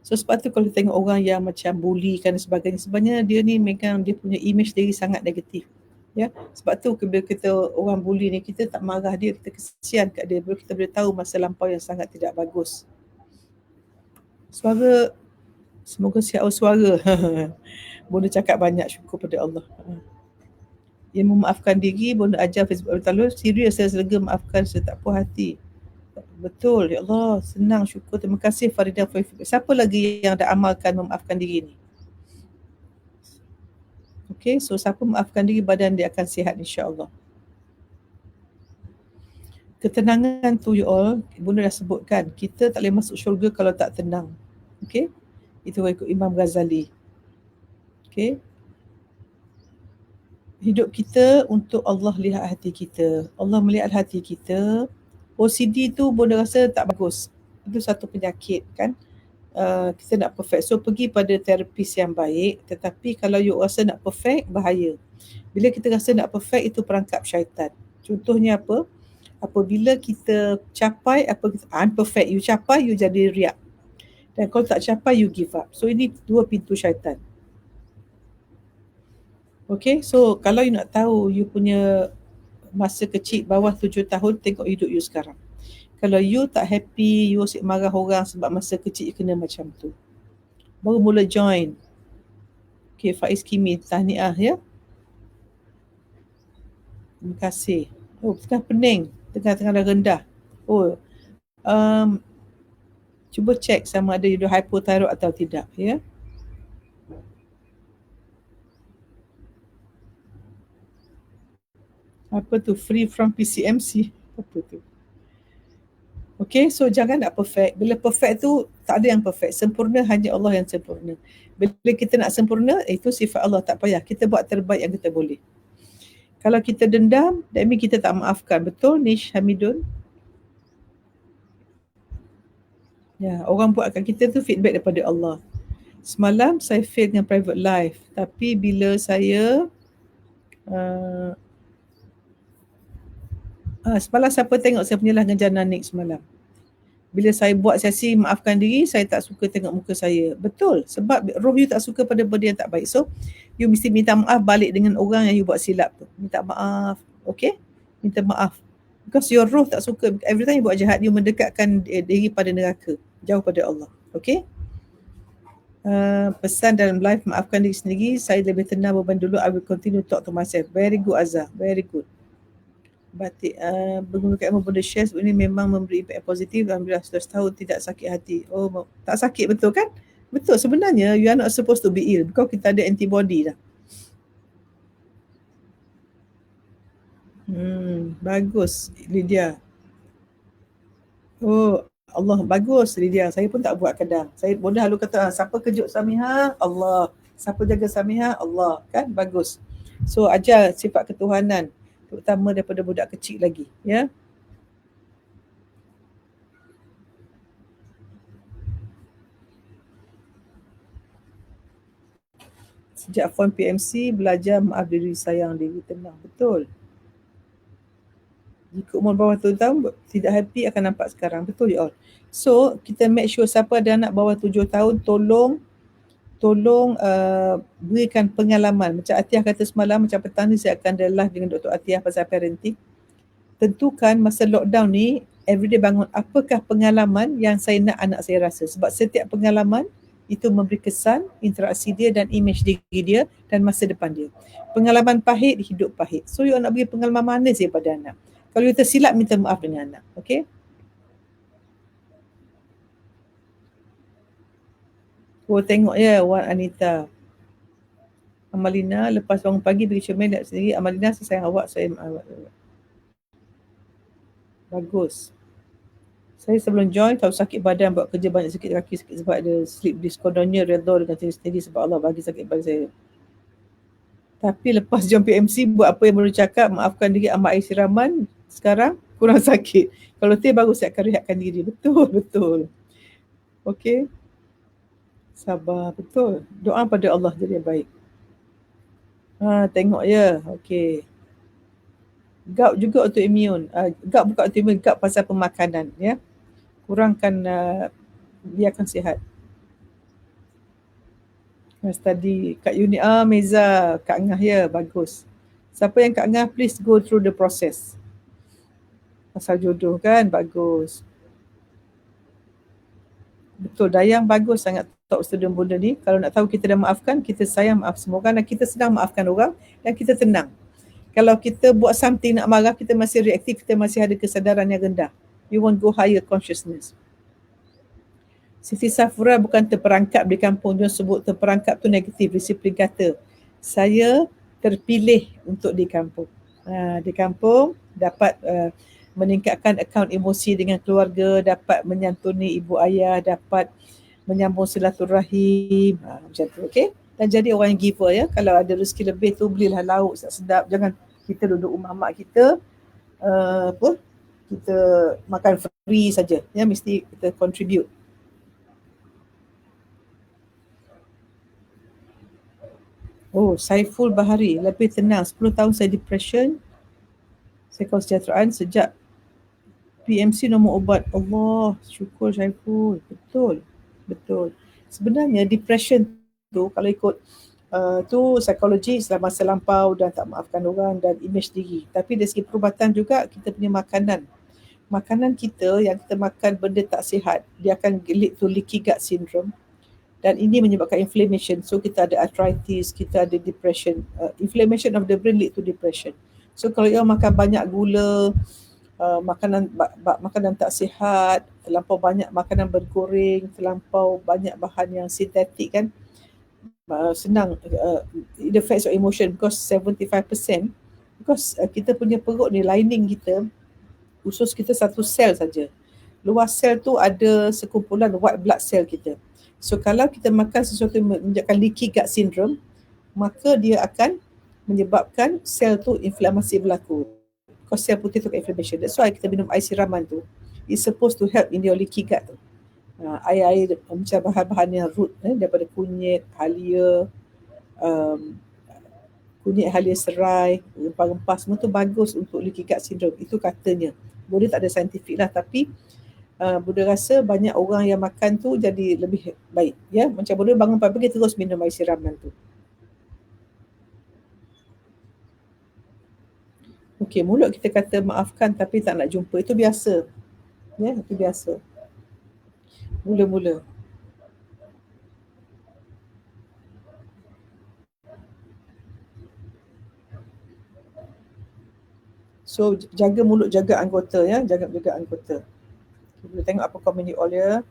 So sebab tu kalau tengok orang yang macam bully dan sebagainya, sebenarnya dia ni memang dia punya image diri sangat negatif. Ya, sebab tu bila kita orang bully ni, kita tak marah dia, kita kesian kat dia, kita boleh tahu masa lampau yang sangat tidak bagus. Suara, semoga sihat suara. Bonda cakap banyak, syukur pada Allah. Yang memaafkan diri, bonda ajar Facebook Talu, serius saya lega maafkan saya tak puas hati. Betul, ya Allah, senang, syukur, terima kasih Farida. Siapa lagi yang dah amalkan memaafkan diri ni? Okay, so siapa maafkan diri, badan dia akan sihat insya-Allah. Ketenangan tu you all, Bunda dah sebutkan, kita tak boleh masuk syurga kalau tak tenang. Okay, itu ikut Imam Ghazali. Okay, hidup kita untuk Allah lihat hati kita. Allah melihat hati kita. OCD tu Bunda rasa tak bagus. Itu satu penyakit kan. kita nak perfect. So pergi pada terapis yang baik, tetapi kalau you rasa nak perfect, bahaya. Bila kita rasa nak perfect, itu perangkap syaitan. Contohnya apa? Apabila kita capai apa unperfect, you capai, you jadi riak. Dan kalau tak capai, you give up. So ini dua pintu syaitan. Okay, so kalau you nak tahu you punya masa kecil bawah 7 tahun, tengok hidup you sekarang. Kalau you tak happy, you asyik marah orang sebab masa kecil you kena macam tu, baru mula join. Okay, Faiz Kimi, tahniah ya. Terima kasih. Oh, tengah pening, tengah dah rendah. Oh, um, cuba cek sama ada you hypothyroid atau tidak ya. Apa tu? Free from PCMC. Apa tu? Okay, so jangan nak perfect. Bila perfect tu, tak ada yang perfect. Sempurna hanya Allah yang sempurna. Bila kita nak sempurna, itu sifat Allah. Tak payah. Kita buat terbaik yang kita boleh. Kalau kita dendam, that means kita tak maafkan. Betul, Nish Hamidun? Ya, orang buat kat kita tu feedback daripada Allah. Semalam saya fail dengan private life. Tapi bila saya semalam siapa tengok saya punya lah dengan Jananik semalam. Bila saya buat sesi maafkan diri, saya tak suka tengok muka saya. Betul, sebab roh you tak suka pada benda yang tak baik. So, you mesti minta maaf balik dengan orang yang you buat silap tu. Minta maaf, okay? Minta maaf. Because your roh tak suka. Every time you buat jahat, you mendekatkan diri pada neraka. Jauh pada Allah, okay? Pesan dalam live, maafkan diri sendiri. Saya lebih tenang beban dulu. I will continue talk to myself. Very good, Azhar. Very good. Batik menggunakan ilmu benda share ini memang memberi impact positif. Alhamdulillah sudah setahun tidak sakit hati. Oh, tak sakit, betul kan? Betul, sebenarnya you are not supposed to be ill because kita ada antibody dah. Bagus Lydia. Oh Allah, bagus Lydia. Saya pun tak buat kadang. Saya bodoh lalu kata, siapa kejut Samiha? Allah. Siapa jaga Samiha? Allah. Kan? Bagus. So ajar sifat ketuhanan, terutama daripada budak kecil lagi, ya. Sejak form PMC belajar maaf diri, sayang diri, tenang. Betul. Jika umur bawah 7 tahun tidak happy akan nampak sekarang. Betul ya all. So kita make sure siapa ada anak bawah 7 tahun, tolong berikan pengalaman. Macam Atiyah kata semalam, macam petang ni saya akan ada live dengan Dr. Atiyah pasal parenting. Tentukan masa lockdown ni, everyday bangun, apakah pengalaman yang saya nak anak saya rasa. Sebab setiap pengalaman itu memberi kesan, interaksi dia dan image diri dia dan masa depan dia. Pengalaman pahit, hidup pahit. So you nak beri pengalaman manis pada anak. Kalau you tersilap, minta maaf dengan anak. Okay? Oh, tengok ya, Wan Anita. Amalina, lepas bangun pagi pergi cermin dan sendiri. Amalina, saya sayang awak, saya awak. Bagus. Saya sebelum join tahu sakit badan, buat kerja banyak sakit kaki, sakit sebab ada sleep discordania, redha dengan diri sendiri sebab Allah bagi sakit pada saya. Tapi lepas join PMC, buat apa yang baru cakap, maafkan diri, amat air siraman, sekarang kurang sakit. Kalau baru saya akan rehatkan diri. Betul, betul. Okay. Sabar, betul. Doa pada Allah jadi yang baik. Tengok ya. Okay. Gout juga autoimmune. Gout bukan autoimmune, gout pasal pemakanan, ya. Kurangkan, biarkan sihat. Study Kak Yuni, Meza, Kak Ngah ya, bagus. Siapa yang Kak Ngah, please go through the process. Pasal jodoh kan, bagus. Betul, Dayang bagus sangat top student bunda ni. Kalau nak tahu kita dah maafkan, kita sayang maaf semua orang dan kita sedang maafkan orang dan kita tenang. Kalau kita buat something nak marah, kita masih reaktif, kita masih ada kesedaran yang rendah. You won't go higher consciousness. Siti Safura bukan terperangkap di kampung. Dia sebut terperangkap tu negatif. Disiplin kata, saya terpilih untuk di kampung. Di kampung dapat meningkatkan akaun emosi dengan keluarga, dapat menyantuni ibu ayah, dapat menyambung silaturahim, macam tu, okay? Dan jadi orang yang giver ya. Kalau ada rezeki lebih tu, belilah lauk sedap-sedap. Jangan kita duduk rumah mak kita, kita makan free saja. Ya, mesti kita contribute. Oh, Saiful Bahari, lebih tenang. 10 tahun saya depression, saya kesejahteraan sejak PMC nombor ubat. Allah, syukur Saiful. Betul. Betul. Sebenarnya depression tu kalau ikut tu psikologi setelah masa lampau dan tak maafkan orang dan image diri. Tapi dari segi perubatan juga kita punya makanan. Makanan kita yang kita makan benda tak sihat, dia akan lead to leaky gut syndrome dan ini menyebabkan inflammation. So kita ada arthritis, kita ada depression. Inflammation of the brain lead to depression. So kalau you makan banyak gula, makanan tak sihat, terlampau banyak makanan bergoreng, terlampau banyak bahan yang sintetik kan, senang it affects your emotion because 75% because kita punya perut ni lining kita, usus kita satu sel saja. Luar sel tu ada sekumpulan white blood cell kita. So kalau kita makan sesuatu yang menyebabkan leaky gut syndrome, maka dia akan menyebabkan sel tu inflamasi berlaku. Because sel putih tu inflammation. That's why kita minum air siraman tu. It's supposed to help in your leaky gut tu. Air-air macam bahan-bahan yang root daripada kunyit, halia, um, kunyit halia serai, rempah-rempah semua tu bagus untuk leaky gut syndrome. Itu katanya. Boleh tak ada saintifik lah, tapi Buddha rasa banyak orang yang makan tu jadi lebih baik. Ya, macam Buddha bangun pagi terus minum air siraman tu. Okey, mulut kita kata maafkan tapi tak nak jumpa. Itu biasa. Ya, itu biasa. Mula-mula. So, jaga mulut, jaga anggota ya. Jaga anggota. Kita tengok apa komen di all ya.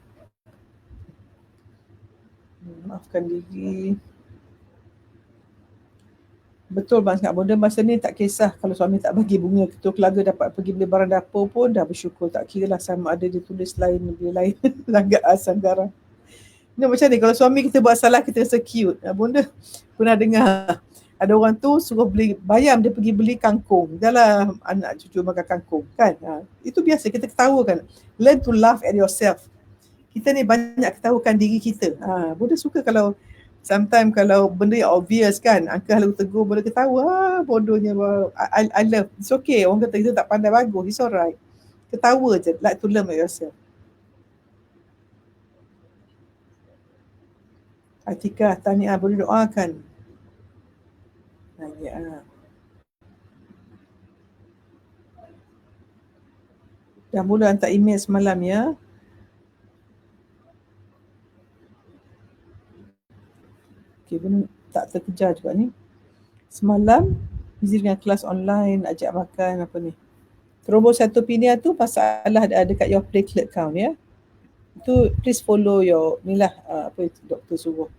Maafkan diri. Betul Bang Kak Bonda, masa ni tak kisah kalau suami tak bagi bunga, ketua keluarga dapat pergi beli barang dapur pun dah bersyukur. Tak kira lah sama ada dia tulis lain, beli lain. Langgar asam garam. Ni macam ni, kalau suami kita buat salah, kita rasa cute. Bonda pernah dengar ada orang tu suruh beli bayam, dia pergi beli kangkung. Janganlah anak cucu makan kangkung kan. Itu biasa, kita ketawa kan. Learn to laugh at yourself. Kita ni banyak ketawakan diri kita. Bonda suka kalau sometimes kalau benda yang obvious kan, uncle lalu tegur, boleh ketawa. Bodohnya. I love. It's okay. Orang kata kita tak pandai bagus. It's alright. Ketawa je. Like to learn at yourself. Atikah, tahniah, boleh doakan. Ya. Dah mula hantar email semalam ya. Okay, benar tak terkejar juga ni. Semalam, busy dengan kelas online, ajak makan apa ni. Thrombocytopenia tu masalah dekat your platelet count ya. Itu please follow your ni lah apa itu doktor suruh.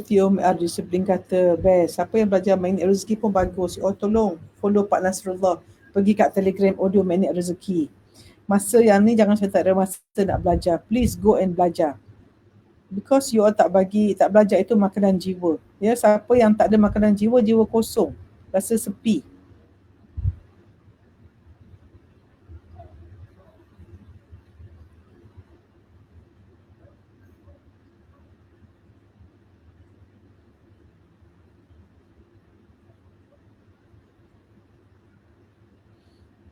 Tio disiplin kata best. Siapa yang belajar magnet rezeki pun bagus. Oh tolong follow Pak Nasrullah. Pergi kat Telegram audio magnet rezeki. Masa yang ni jangan saya tak ada masa nak belajar. Please go and belajar. Because you all tak belajar itu makanan jiwa. Ya, siapa yang tak ada makanan jiwa, jiwa kosong. Rasa sepi.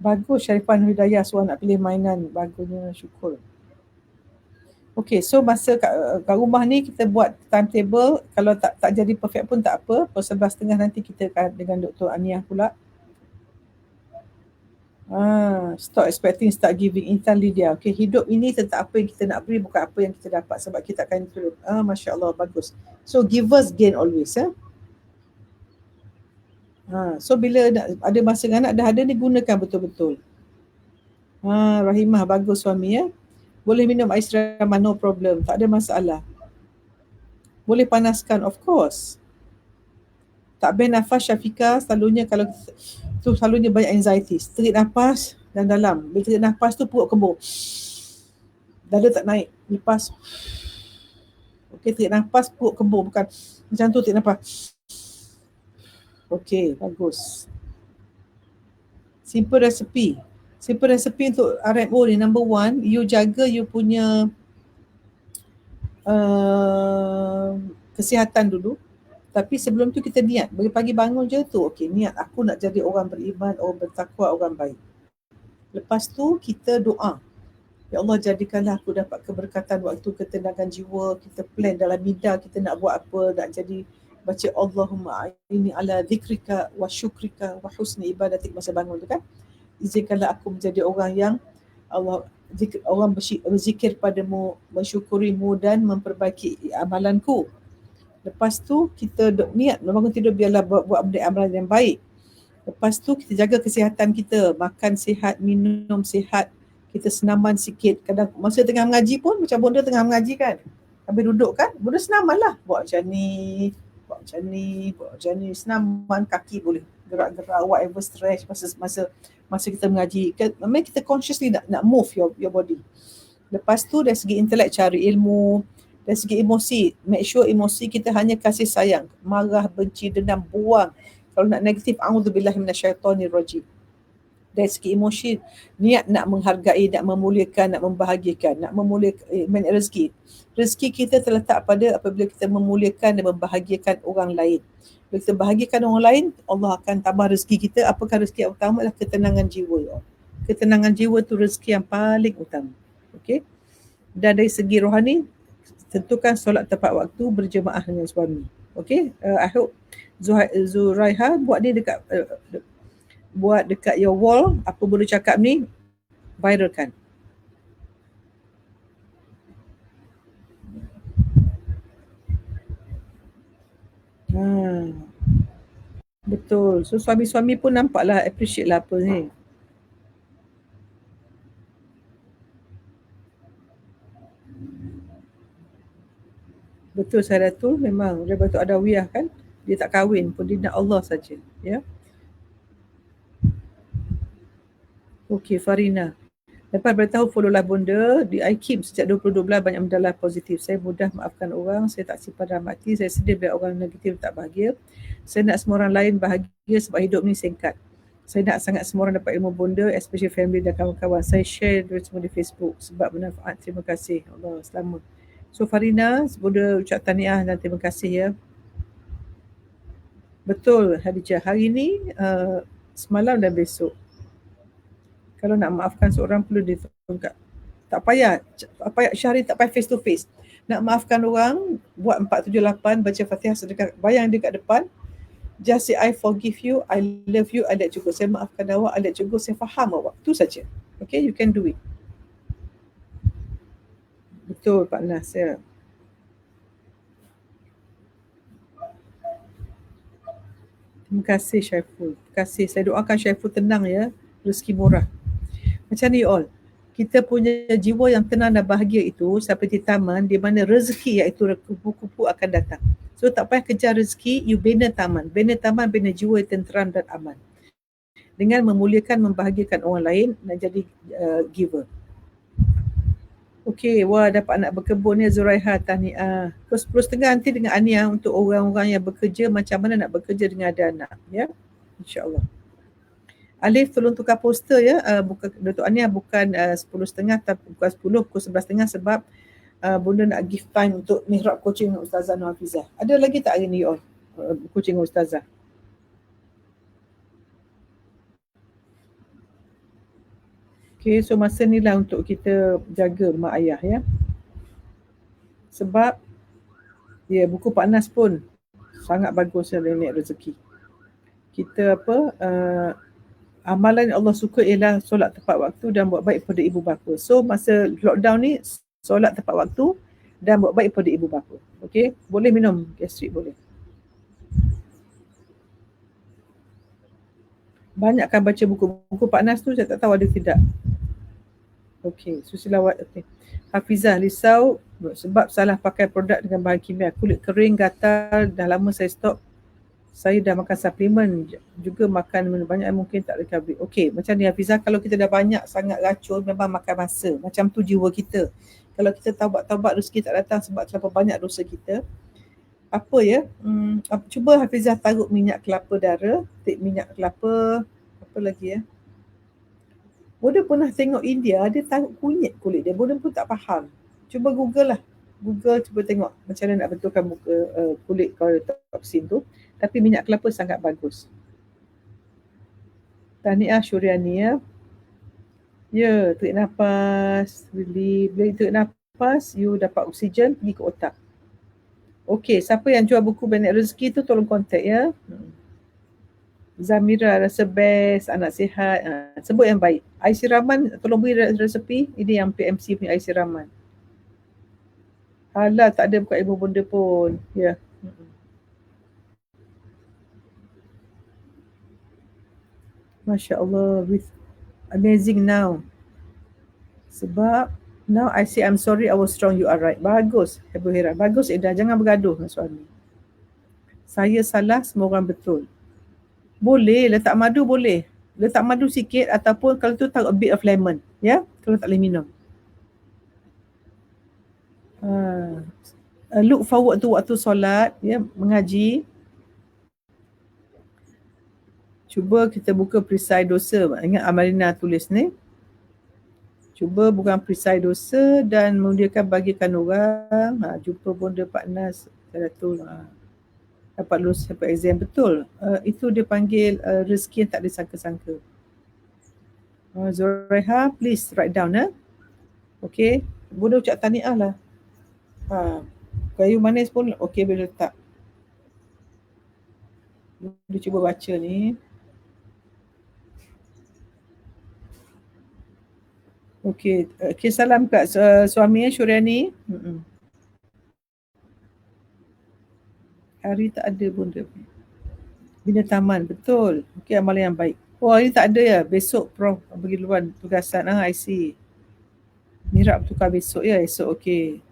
Bagus Syarifan Hidayah suruh nak pilih mainan. Bagusnya, syukur. Okay, so masa kat rumah ni kita buat timetable. Kalau tak jadi perfect pun tak apa. Pukul 11.30 nanti kita dengan Dr. Aniah pula. Stop expecting, start giving. Intan Lydia. Okay, hidup ini tentang apa yang kita nak beri, bukan apa yang kita dapat. Sebab kita akan turun. Masya Allah, bagus. So, givers gain always. So, bila ada masa dengan anak dah ada ni, gunakan betul-betul. Rahimah, bagus suami ya. Boleh minum air siraman, no problem. Tak ada masalah. Boleh panaskan, of course. Tak bernafas Syafiqah, selalunya kalau tu selalunya banyak anxiety. Tarik nafas dan dalam. Bila tarik nafas tu perut kembung. Dada tak naik. Lepas. Okey, tarik nafas perut kembung. Bukan macam tu tarik nafas. Okey, bagus. Simple recipe. Simple recipe untuk RMO ni. Number one, you jaga you punya kesihatan dulu. Tapi sebelum tu kita niat. Pagi-pagi bangun je tu, okey, niat aku nak jadi orang beriman, orang bertakwa, orang baik. Lepas tu kita doa. Ya Allah, jadikanlah aku dapat keberkatan waktu ketenangan jiwa. Kita plan dalam bidang kita nak buat apa, nak jadi baca Allahumma ini ala zikrika wa syukrika wa husni ibadatik masa bangun tu kan. Izinkanlah aku menjadi orang yang Allah orang berzikir padamu, mensyukurimu dan memperbaiki amalanku. Lepas tu kita niat bangun tidur biarlah buat benda amalan yang baik. Lepas tu kita jaga kesihatan kita, makan sihat, minum sihat, kita senaman sikit. Kadang masa tengah mengaji pun macam bonda tengah mengaji kan. Habis duduk kan, bonda senaman lah. Buat macam ni, buat macam ni, buat macam ni. Senaman kaki boleh gerak-gerak, whatever stretch masa kita mengaji. Memang kita consciously nak move your body. Lepas tu dari segi intelek cari ilmu, dari segi emosi, make sure emosi kita hanya kasih sayang, marah, benci, dendam, buang. Kalau nak negatif, a'udzubillahi minasyaitonirrajim. Dari segi emosi, niat nak menghargai, nak memuliakan, nak membahagiakan, nak memuliakan rezeki. Rezeki kita terletak pada apabila kita memuliakan dan membahagiakan orang lain. Bila kita bahagiakan orang lain, Allah akan tambah rezeki kita. Apakah rezeki yang utama? Adalah ketenangan jiwa. Ketenangan jiwa tu rezeki yang paling utama. Okey. Dan dari segi rohani, tentukan solat tepat waktu berjemaah dengan suami. Okey. I hope Zuraiha buat ni dekat buat dekat your wall, apa boleh cakap ni viralkan. Betul. So suami-suami pun nampaklah appreciate lah apa ni. Betul Saratul, memang dia Datuk Adawiyah kan, dia tak kahwin pun, dia nak Allah saja, ya. Okey Farina, lepas beritahu follow-lah bonda di iKeep sejak 2012 banyak mendalah positif. Saya mudah maafkan orang, saya tak simpan dalam hati, saya sedih bila orang negatif tak bahagia. Saya nak semua orang lain bahagia sebab hidup ni singkat. Saya nak sangat semua orang dapat ilmu bonda, especially family dan kawan-kawan. Saya share semua di Facebook sebab bermanfaat. Terima kasih. Allah selamat. So Farina, bonda ucap tahniah dan terima kasih ya. Betul Hadijah, hari ni semalam dan besok. Kalau nak maafkan seorang perlu ditungkap. Tak payah Syahri tak payah face to face. Nak maafkan orang, buat 478, baca Fatihah sedekah, bayang dia kat depan. Just say I forgive you, I love you, I let you go. Saya maafkan awak, I let you go, saya faham awak. Tu saja. Okay, you can do it. Betul Pak Nas ya. Terima kasih Syaiful. Terima kasih. Saya doakan Syaiful tenang ya, rezeki murah. Macam ni all. Kita punya jiwa yang tenang dan bahagia itu seperti taman di mana rezeki iaitu kupu-kupu akan datang. So tak payah kejar rezeki, you bina taman. Bina taman, bina jiwa yang tenteram dan aman. Dengan memuliakan, membahagiakan orang lain dan jadi giver. Okey, wah dapat anak berkebun ya Zuraiha, tahniah. Pukul 10.30 nanti dengan Ania untuk orang-orang yang bekerja macam mana nak bekerja dengan ada anak ya. InsyaAllah. Alif tolong tukar poster ya, Datuk Ania bukan 10.30 tapi bukan 10, pukul 11.30 sebab bunda nak give time untuk mihrab coaching dengan Ustazah Nur Hafizah. Ada lagi tak hari ni all coaching dengan Ustazah? Okay, so masa ni lah untuk kita jaga mak ayah ya. Sebab ya buku Pak Nas pun sangat bagus nenek rezeki. Kita amalan yang Allah suka ialah solat tepat waktu dan buat baik pada ibu bapa. So masa lockdown ni solat tepat waktu dan buat baik pada ibu bapa. Okey, boleh minum gastrik boleh. Banyakkan baca buku Pak Nas tu, saya tak tahu ada tidak. Okey, Susilawat. Okay. Hafizah risau sebab salah pakai produk dengan bahan kimia. Kulit kering, gatal, dah lama saya stop. Saya dah makan suplemen, juga makan banyak mungkin tak recovery. Okey, macam ni Hafizah, kalau kita dah banyak sangat racun, memang makan masa. Macam tu jiwa kita. Kalau kita taubat-taubat rezeki tak datang sebab terlalu banyak dosa kita, apa ya, cuba Hafizah taruh minyak kelapa dara, minyak kelapa, apa lagi ya. Bonda pernah tengok India, dia taruh kunyit kulit dia. Bonda pun tak faham. Cuba Google lah. Google, cuba tengok macam mana nak betulkan muka kulit kalau toksin tu. Tapi minyak kelapa sangat bagus. Tahniah Syuriani ya. Ya, tarik nafas, relief. Bila tarik nafas, you dapat oksigen pergi ke otak. Okey, siapa yang jual buku Banyak Rezeki tu tolong kontak ya. Zamira rasa best, anak sihat. Sebut yang baik. Air siraman, tolong beri resepi. Ini yang PMC punya air siraman. Alah, tak ada buka ibu benda pun. Ya. Masya Allah, with amazing now. Sebab now I say I'm sorry, I was strong, you are right. Bagus, Ibu Hira. Bagus, Ida. Jangan bergaduh dengan suami. Saya salah, semua orang betul. Boleh, letak madu boleh. Letak madu sikit ataupun kalau tu taruh a bit of lemon. Ya, kalau tak boleh minum. Look forward tu waktu solat, ya, mengaji. Cuba kita buka perisai dosa. Ingat Amalina tulis ni. Cuba bukan perisai dosa dan memudiakan bagikan orang. Jumpa bonda Pak Nas. Seratul. Dapat lulus sampai exam. Betul. Itu dia panggil rezeki yang tak disangka-sangka. Zoreha, please write down. Okay. Bonda ucap tahniah lah. Kayu manis pun okey boleh letak. Dia cuba baca ni. Okey, salam kat suami Syuriani. Hari tak ada pun dia. Bina taman, betul. Okey, amalan yang baik. Oh, hari tak ada ya. Besok Prof pergi luar tugasan. I see. Mirap tukar besok ya. Esok okey.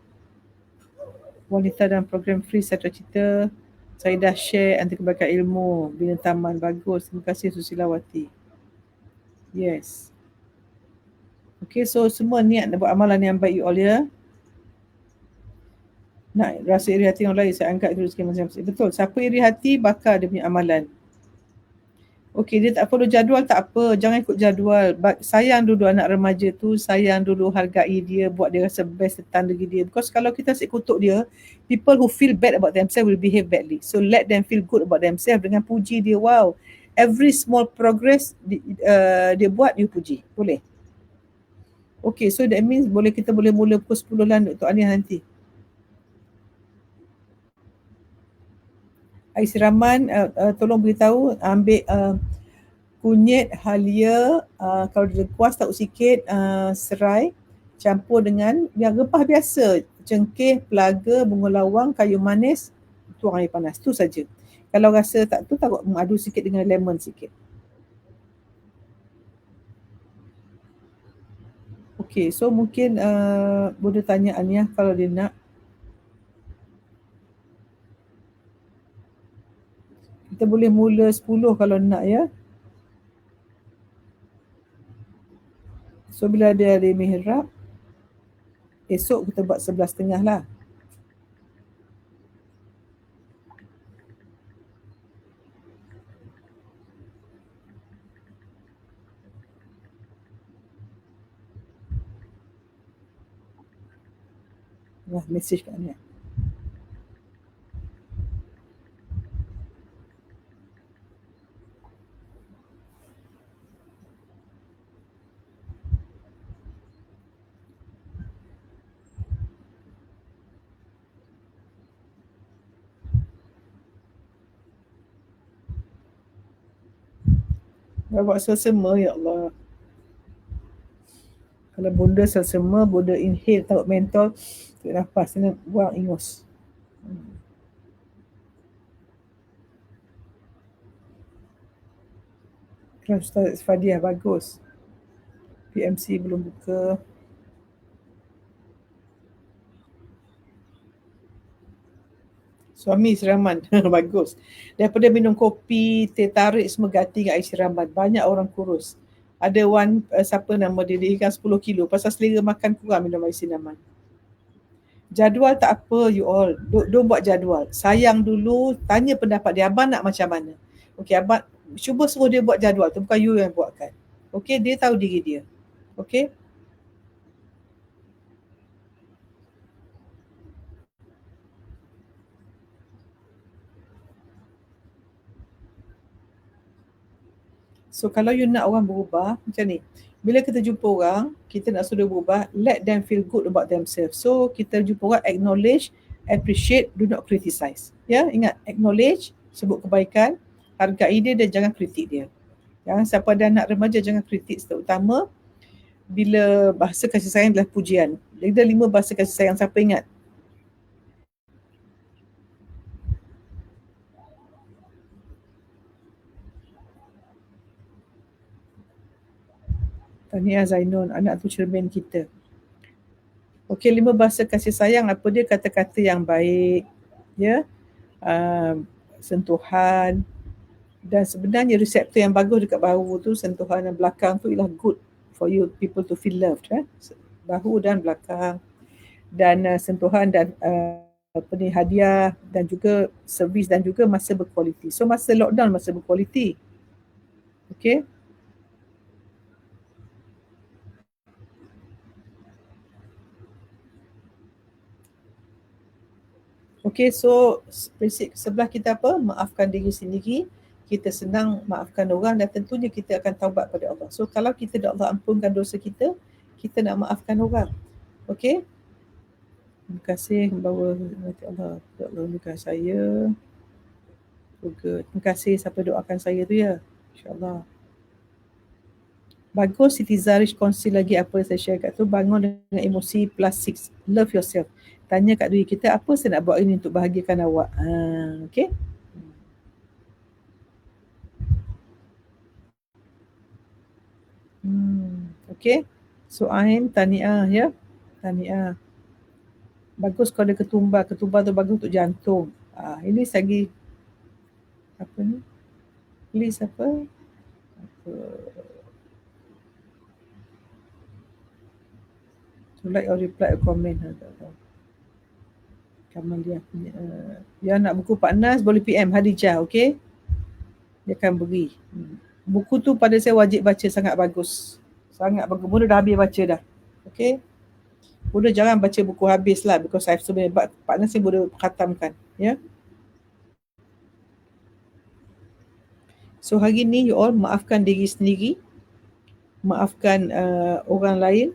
Wanita dan program free saya cerita. Saya dah share anti kebaikan ilmu. Bina taman, bagus. Terima kasih Susilawati. Yes. Okay, so semua niat nak buat amalan yang baik you all ya. Nak rasa iri hati orang lain, saya angkat itu rezeki masing-masing. Betul, siapa iri hati, bakar dia punya amalan. Okay, dia tak follow jadual, tak apa. Jangan ikut jadual. Sayang dulu anak remaja tu, sayang dulu hargai dia, buat dia rasa best tentang diri dia. Because kalau kita asyik kutuk dia, people who feel bad about themselves will behave badly. So let them feel good about themselves dengan puji dia. Wow, every small progress dia buat, you puji. Boleh? Okay, so that means kita boleh mula pukul 10 lah untuk Aliyah nanti. Air siraman, tolong beritahu, ambil kunyit, halia, kalau dia kuas taruh sikit, serai, campur dengan yang rempah biasa, cengkeh, pelaga, bunga lawang, kayu manis, tuang air panas, tu saja. Kalau rasa tak tu, taruh madu sikit dengan lemon sikit. Okay, so mungkin boleh tanya Aliyah kalau dia nak. Kita boleh mula 10 kalau nak ya. So bila dia ada mihrab, esok kita buat 11.30 lah. Wah, mesej kat ni. Bawa selsema, ya Allah. Kalau bonda selsema, bonda inhale, taruh mentol, tarik nafas, dan buang ingus. Ustaz Fadiah, bagus. PMC belum buka. Suami siraman, bagus. Daripada minum kopi, teh tarik, semua ganti dengan air siraman. Banyak orang kurus. Ada siapa nama dia ikan 10 kilo. Pasal selera makan kurang minum air siraman. Jadual tak apa you all. Don't buat jadual. Sayang dulu, tanya pendapat dia. Abang nak macam mana? Okay, abang cuba suruh dia buat jadual tu. Bukan you yang buatkan. Okay, dia tahu diri dia. Okay. So kalau you nak orang berubah, macam ni. Bila kita jumpa orang, kita nak suruh berubah, let them feel good about themselves. So kita jumpa orang, acknowledge, appreciate, do not criticize. Ya, ingat, acknowledge, sebut kebaikan, hargai dia dan jangan kritik dia. Jangan siapa ada anak remaja, jangan kritik, terutama bila bahasa kasih sayang adalah pujian. Ada 5 bahasa kasih sayang, siapa ingat? Tahniah Zainun, anak tu cermin kita. Okey, 5 bahasa kasih sayang, apa dia? Kata-kata yang baik, ya, sentuhan, dan sebenarnya reseptor yang bagus dekat bahu tu, sentuhan yang belakang tu ialah good for you people to feel loved. Bahu dan belakang, dan sentuhan dan apa ni, hadiah, dan juga servis, dan juga masa berkualiti. So masa lockdown, masa berkualiti. Okey. Okey, so prinsip sebelah kita apa? Maafkan diri sendiri. Kita senang maafkan orang dan tentunya kita akan taubat pada Allah. So kalau kita dah Allah ampunkan dosa kita, kita nak maafkan orang. Okey? Terima kasih bahawa Allah doakan saya. Juga terima kasih siapa doakan saya tu ya. InsyaAllah. Bagus Siti Zarish kongsi lagi apa yang saya share kat tu. Bangun dengan emosi +6. Love yourself. Tanya kat diri kita, apa saya nak buat ini untuk bahagiakan awak. Okay. Okay. So Ain, tahniah ya. Tahniah. Bagus kalau ada ketumbar. Ketumbar tu bagus untuk jantung. Ini lagi apa ni? Please apa? To like or reply or comment. Kamal dia punya. Yang nak buku Pak Nas boleh PM Hadijah, okay? Dia akan beri. Buku tu pada saya wajib baca, sangat bagus. Sangat bagus. Mula dah habis baca dah. Okay? Mula jangan baca buku habis lah, because I have so many, but Pak Nas ni boleh khatamkan. Ya? So hari ni you all maafkan diri sendiri, maafkan orang lain,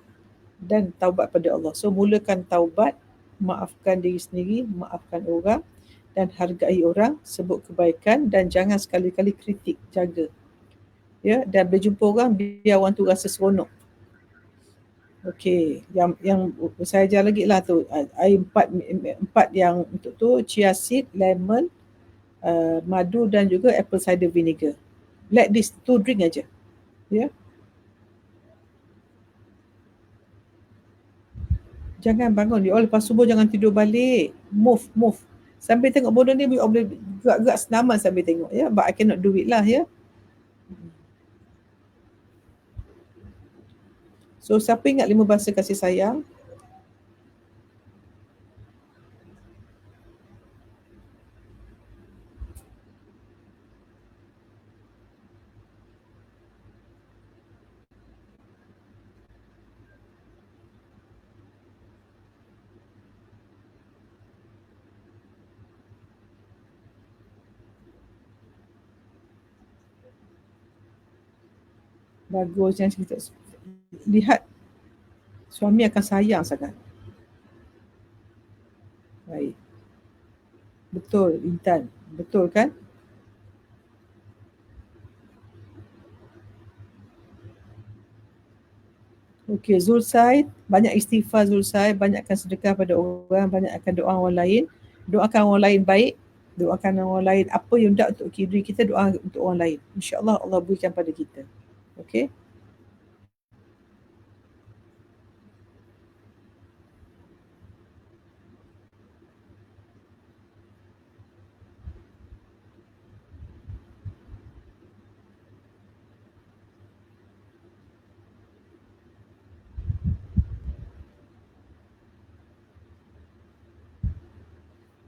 dan taubat pada Allah. So mulakan taubat, maafkan diri sendiri, maafkan orang, dan hargai orang, sebut kebaikan, dan jangan sekali-kali kritik, jaga. Ya, dan bila jumpa orang, biar orang tu rasa seronok. Okey, yang saya ajar lagi lah tu, air 4 yang untuk tu, chia seed, lemon, madu, dan juga apple cider vinegar. Let this 2 drink aja. Ya. Jangan bangun, you all lepas subuh jangan tidur balik. Move. Sambil tengok bola ni, you all boleh gerak-gerak senaman sambil tengok, ya. But I cannot do it lah, ya. So siapa ingat 5 bahasa kasih sayang? Bagus yang kita lihat, suami akan sayang sangat. Baik. Betul, Intan. Betul kan? Okey, Zulsai, banyak istighfar Zulsai, banyakkan sedekah pada orang, banyakkan doa orang lain. Doakan orang lain baik, doakan orang lain apa yang hendak untuk diri kita, doa untuk orang lain. InsyaAllah Allah berikan pada kita. Okey?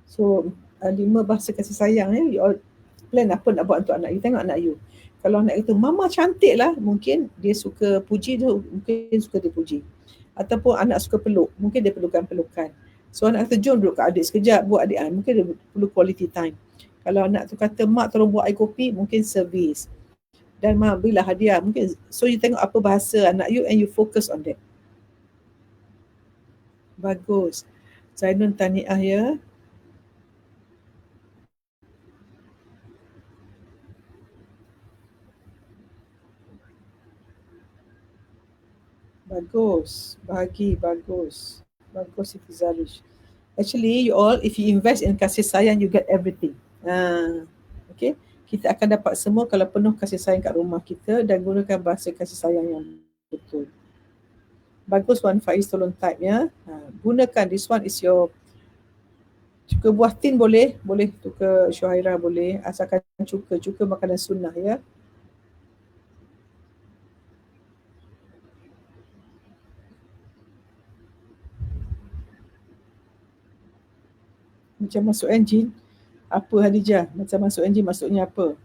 So 5 bahasa kasih sayang ya. You all plan apa nak buat untuk anak you. Tengok anak you. Kalau anak itu mama cantik lah, mungkin dia suka puji tu, mungkin suka dia puji. Ataupun anak suka peluk, mungkin dia perlukan pelukan. So anak kata jom duduk kat adik sekejap, buat adik, mungkin dia perlu quality time. Kalau anak tu kata mak tolong buat air kopi, mungkin servis. dan berilah hadiah. Mungkin so you tengok apa bahasa anak you and you focus on that. Bagus. Zainun tahniah ya. Bagus. Bagus. Bagus Siti Zalish. Actually, you all, if you invest in kasih sayang, you get everything. Okay. Kita akan dapat semua kalau penuh kasih sayang kat rumah kita dan gunakan bahasa kasih sayang yang betul. Bagus Wan Faiz, tolong type ya. Gunakan, this one is your, cuka buah tin boleh, cuka Syuhaira boleh, asalkan cuka makanan sunnah ya. Macam masuk enjin, apa Hadijah? Macam masuk enjin maksudnya apa?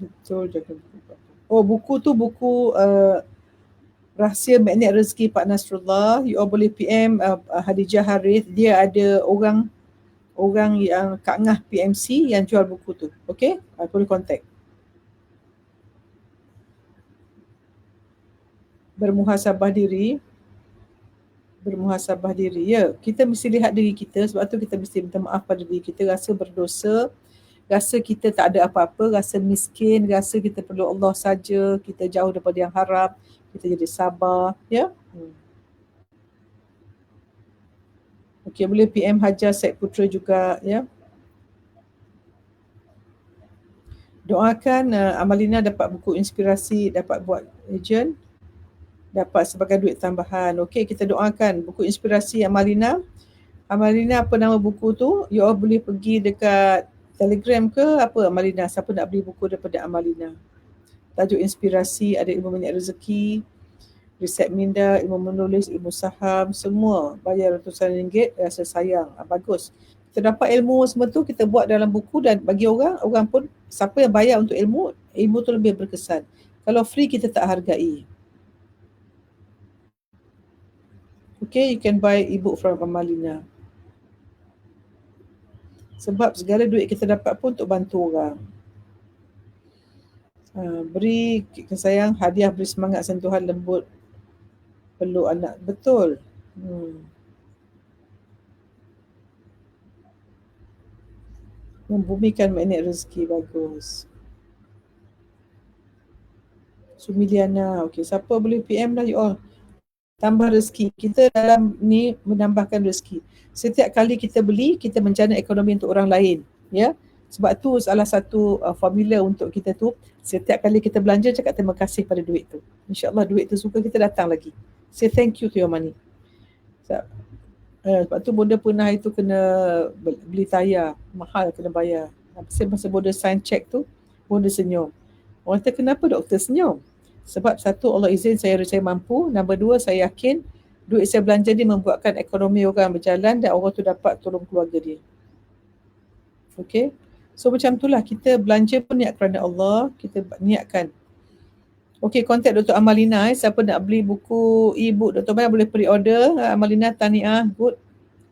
Betul, jaga buku. Oh, buku tu buku Rahsia Magnet Rezeki Pak Nasrullah. You all boleh PM Hadijah Harith. Dia ada orang yang Kak Ngah PMC yang jual buku tu. Okay? Boleh contact. Bermuhasabah diri. Ya, kita mesti lihat diri kita. Sebab tu kita mesti minta maaf pada diri kita. Rasa berdosa, rasa kita tak ada apa-apa, rasa miskin, rasa kita perlu Allah saja, kita jauh daripada yang haram, kita jadi sabar. Ya. Okey, boleh PM Hajar Said Putra juga. Ya. Doakan Amalina dapat buku inspirasi, dapat buat agent, dapat sebagai duit tambahan. Okey, kita doakan buku inspirasi Amalina. Amalina apa nama buku tu? You all boleh pergi dekat Telegram ke apa Amalina, siapa nak beli buku daripada Amalina. Tajuk inspirasi, ada ilmu banyak rezeki, riset minda, ilmu menulis, ilmu saham, semua bayar ratusan ringgit, rasa sayang. Bagus. Kita dapat ilmu semua tu, kita buat dalam buku dan bagi orang pun, siapa yang bayar untuk ilmu tu lebih berkesan. Kalau free kita tak hargai. Okay, you can buy ebook from Amalina. Sebab segala duit kita dapat pun untuk bantu orang. Beri sayang, hadiah, beri semangat, sentuhan lembut, peluk anak. Betul. Membumikan magnet rezeki. Bagus. Sumiliana. Okay, siapa boleh PM lah you all. Tambah rezeki. Kita dalam ni menambahkan rezeki. Setiap kali kita beli, kita menjana ekonomi untuk orang lain. Ya. Sebab tu salah satu formula untuk kita tu, setiap kali kita belanja, cakap terima kasih pada duit tu. InsyaAllah duit tu suka kita datang lagi. Say thank you to your money. Sebab tu bonda pernah itu kena beli tayar. Mahal kena bayar. Masa bonda sign check tu, bonda senyum. Orang kata kenapa doktor senyum? Sebab satu, Allah izin saya mampu. Nombor dua, saya yakin duit saya belanja ni membuatkan ekonomi orang berjalan dan orang tu dapat tolong keluarga dia. Okay. So macam itulah, kita belanja pun niat kerana Allah. Kita niatkan. Okay, contact Dr. Amalina. Siapa nak beli buku e-book Dr. Amalina boleh pre-order. Amalina, tahniah. Good.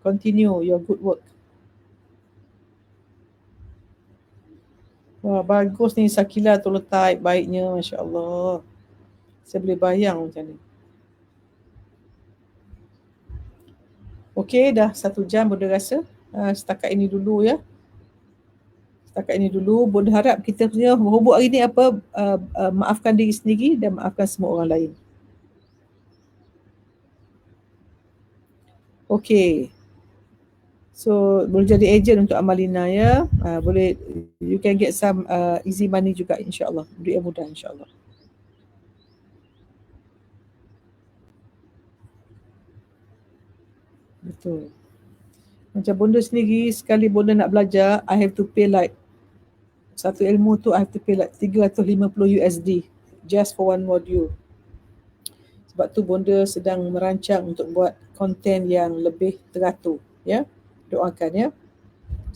Continue your good work. Wah, bagus ni Sakila, tolong type baiknya. Masya Allah. Saya boleh bayang macam ni. Okey, dah 1 jam bonda rasa. Setakat ini dulu ya. Bonda harap kita punya hubub hari ni apa, maafkan diri sendiri dan maafkan semua orang lain. Okey. So, boleh jadi agent untuk Amalina ya. Boleh, you can get some easy money juga insyaAllah. Duit yang mudah insyaAllah. Betul. Macam bonda sendiri, sekali bonda nak belajar, I have to pay like, satu ilmu tu I have to pay like 350 USD just for one module. Sebab tu bonda sedang merancang untuk buat konten yang lebih teratur. Ya, doakan ya.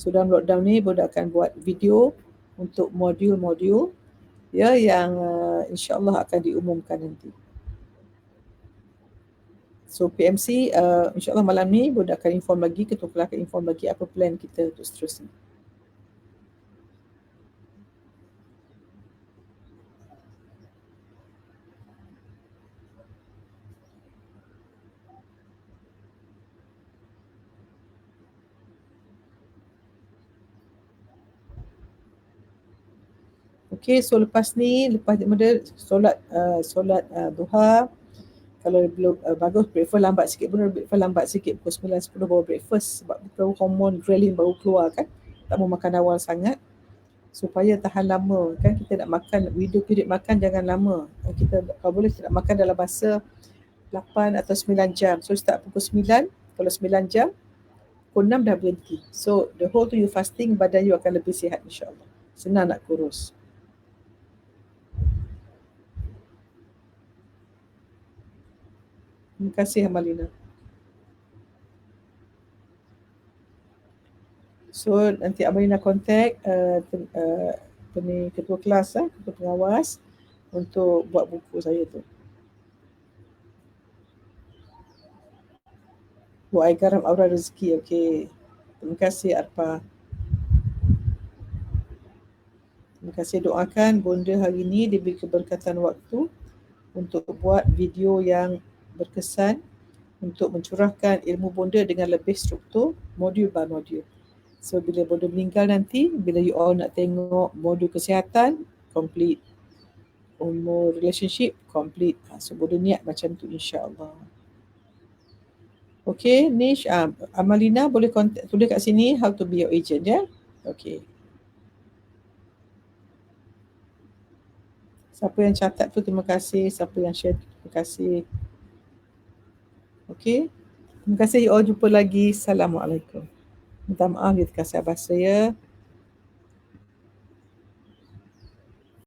So dalam lockdown ni bonda akan buat video untuk modul-modul ya yang insyaAllah akan diumumkan nanti. So PMC insyaAllah malam ni Budak akan inform lagi, Ketua Kelas akan inform lagi apa plan kita untuk seterusnya. Okay, so lepas daripada solat duha, kalau belum bagus breakfast lambat sikit pun breakfast lambat sikit pukul 9, 10 baru breakfast sebab betul hormon ghrelin baru keluar kan, tak mau makan awal sangat supaya tahan lama kan. Kita nak makan, period makan jangan lama, kita kalau boleh kita nak makan dalam masa 8 atau 9 jam. So start pukul 9, kalau 9 jam pukul 6 dah berhenti. So the whole tu you fasting, badan you akan lebih sihat insyaAllah, senang nak kurus. Terima kasih Amalina. So nanti Amalina contact ketua kelas, ketua pengawas untuk buat buku saya tu. Buat air garam aura rezeki. Okey. Terima kasih Arpa. Terima kasih, doakan bonda hari ini diberi keberkatan waktu untuk buat video yang berkesan untuk mencurahkan ilmu bonda dengan lebih struktur, modul by modul. So bila bonda meninggal nanti, bila you all nak tengok modul kesihatan, complete. Umur relationship, complete. So bonda niat macam tu insyaAllah. Okay, Nish, Amalina boleh tulis kat sini how to be your agent, ya? Okay. Siapa yang catat tu terima kasih, siapa yang share terima kasih. Okay. Terima kasih, you all, jumpa lagi. Assalamualaikum. Minta maaf ya terkasar bahasa ya.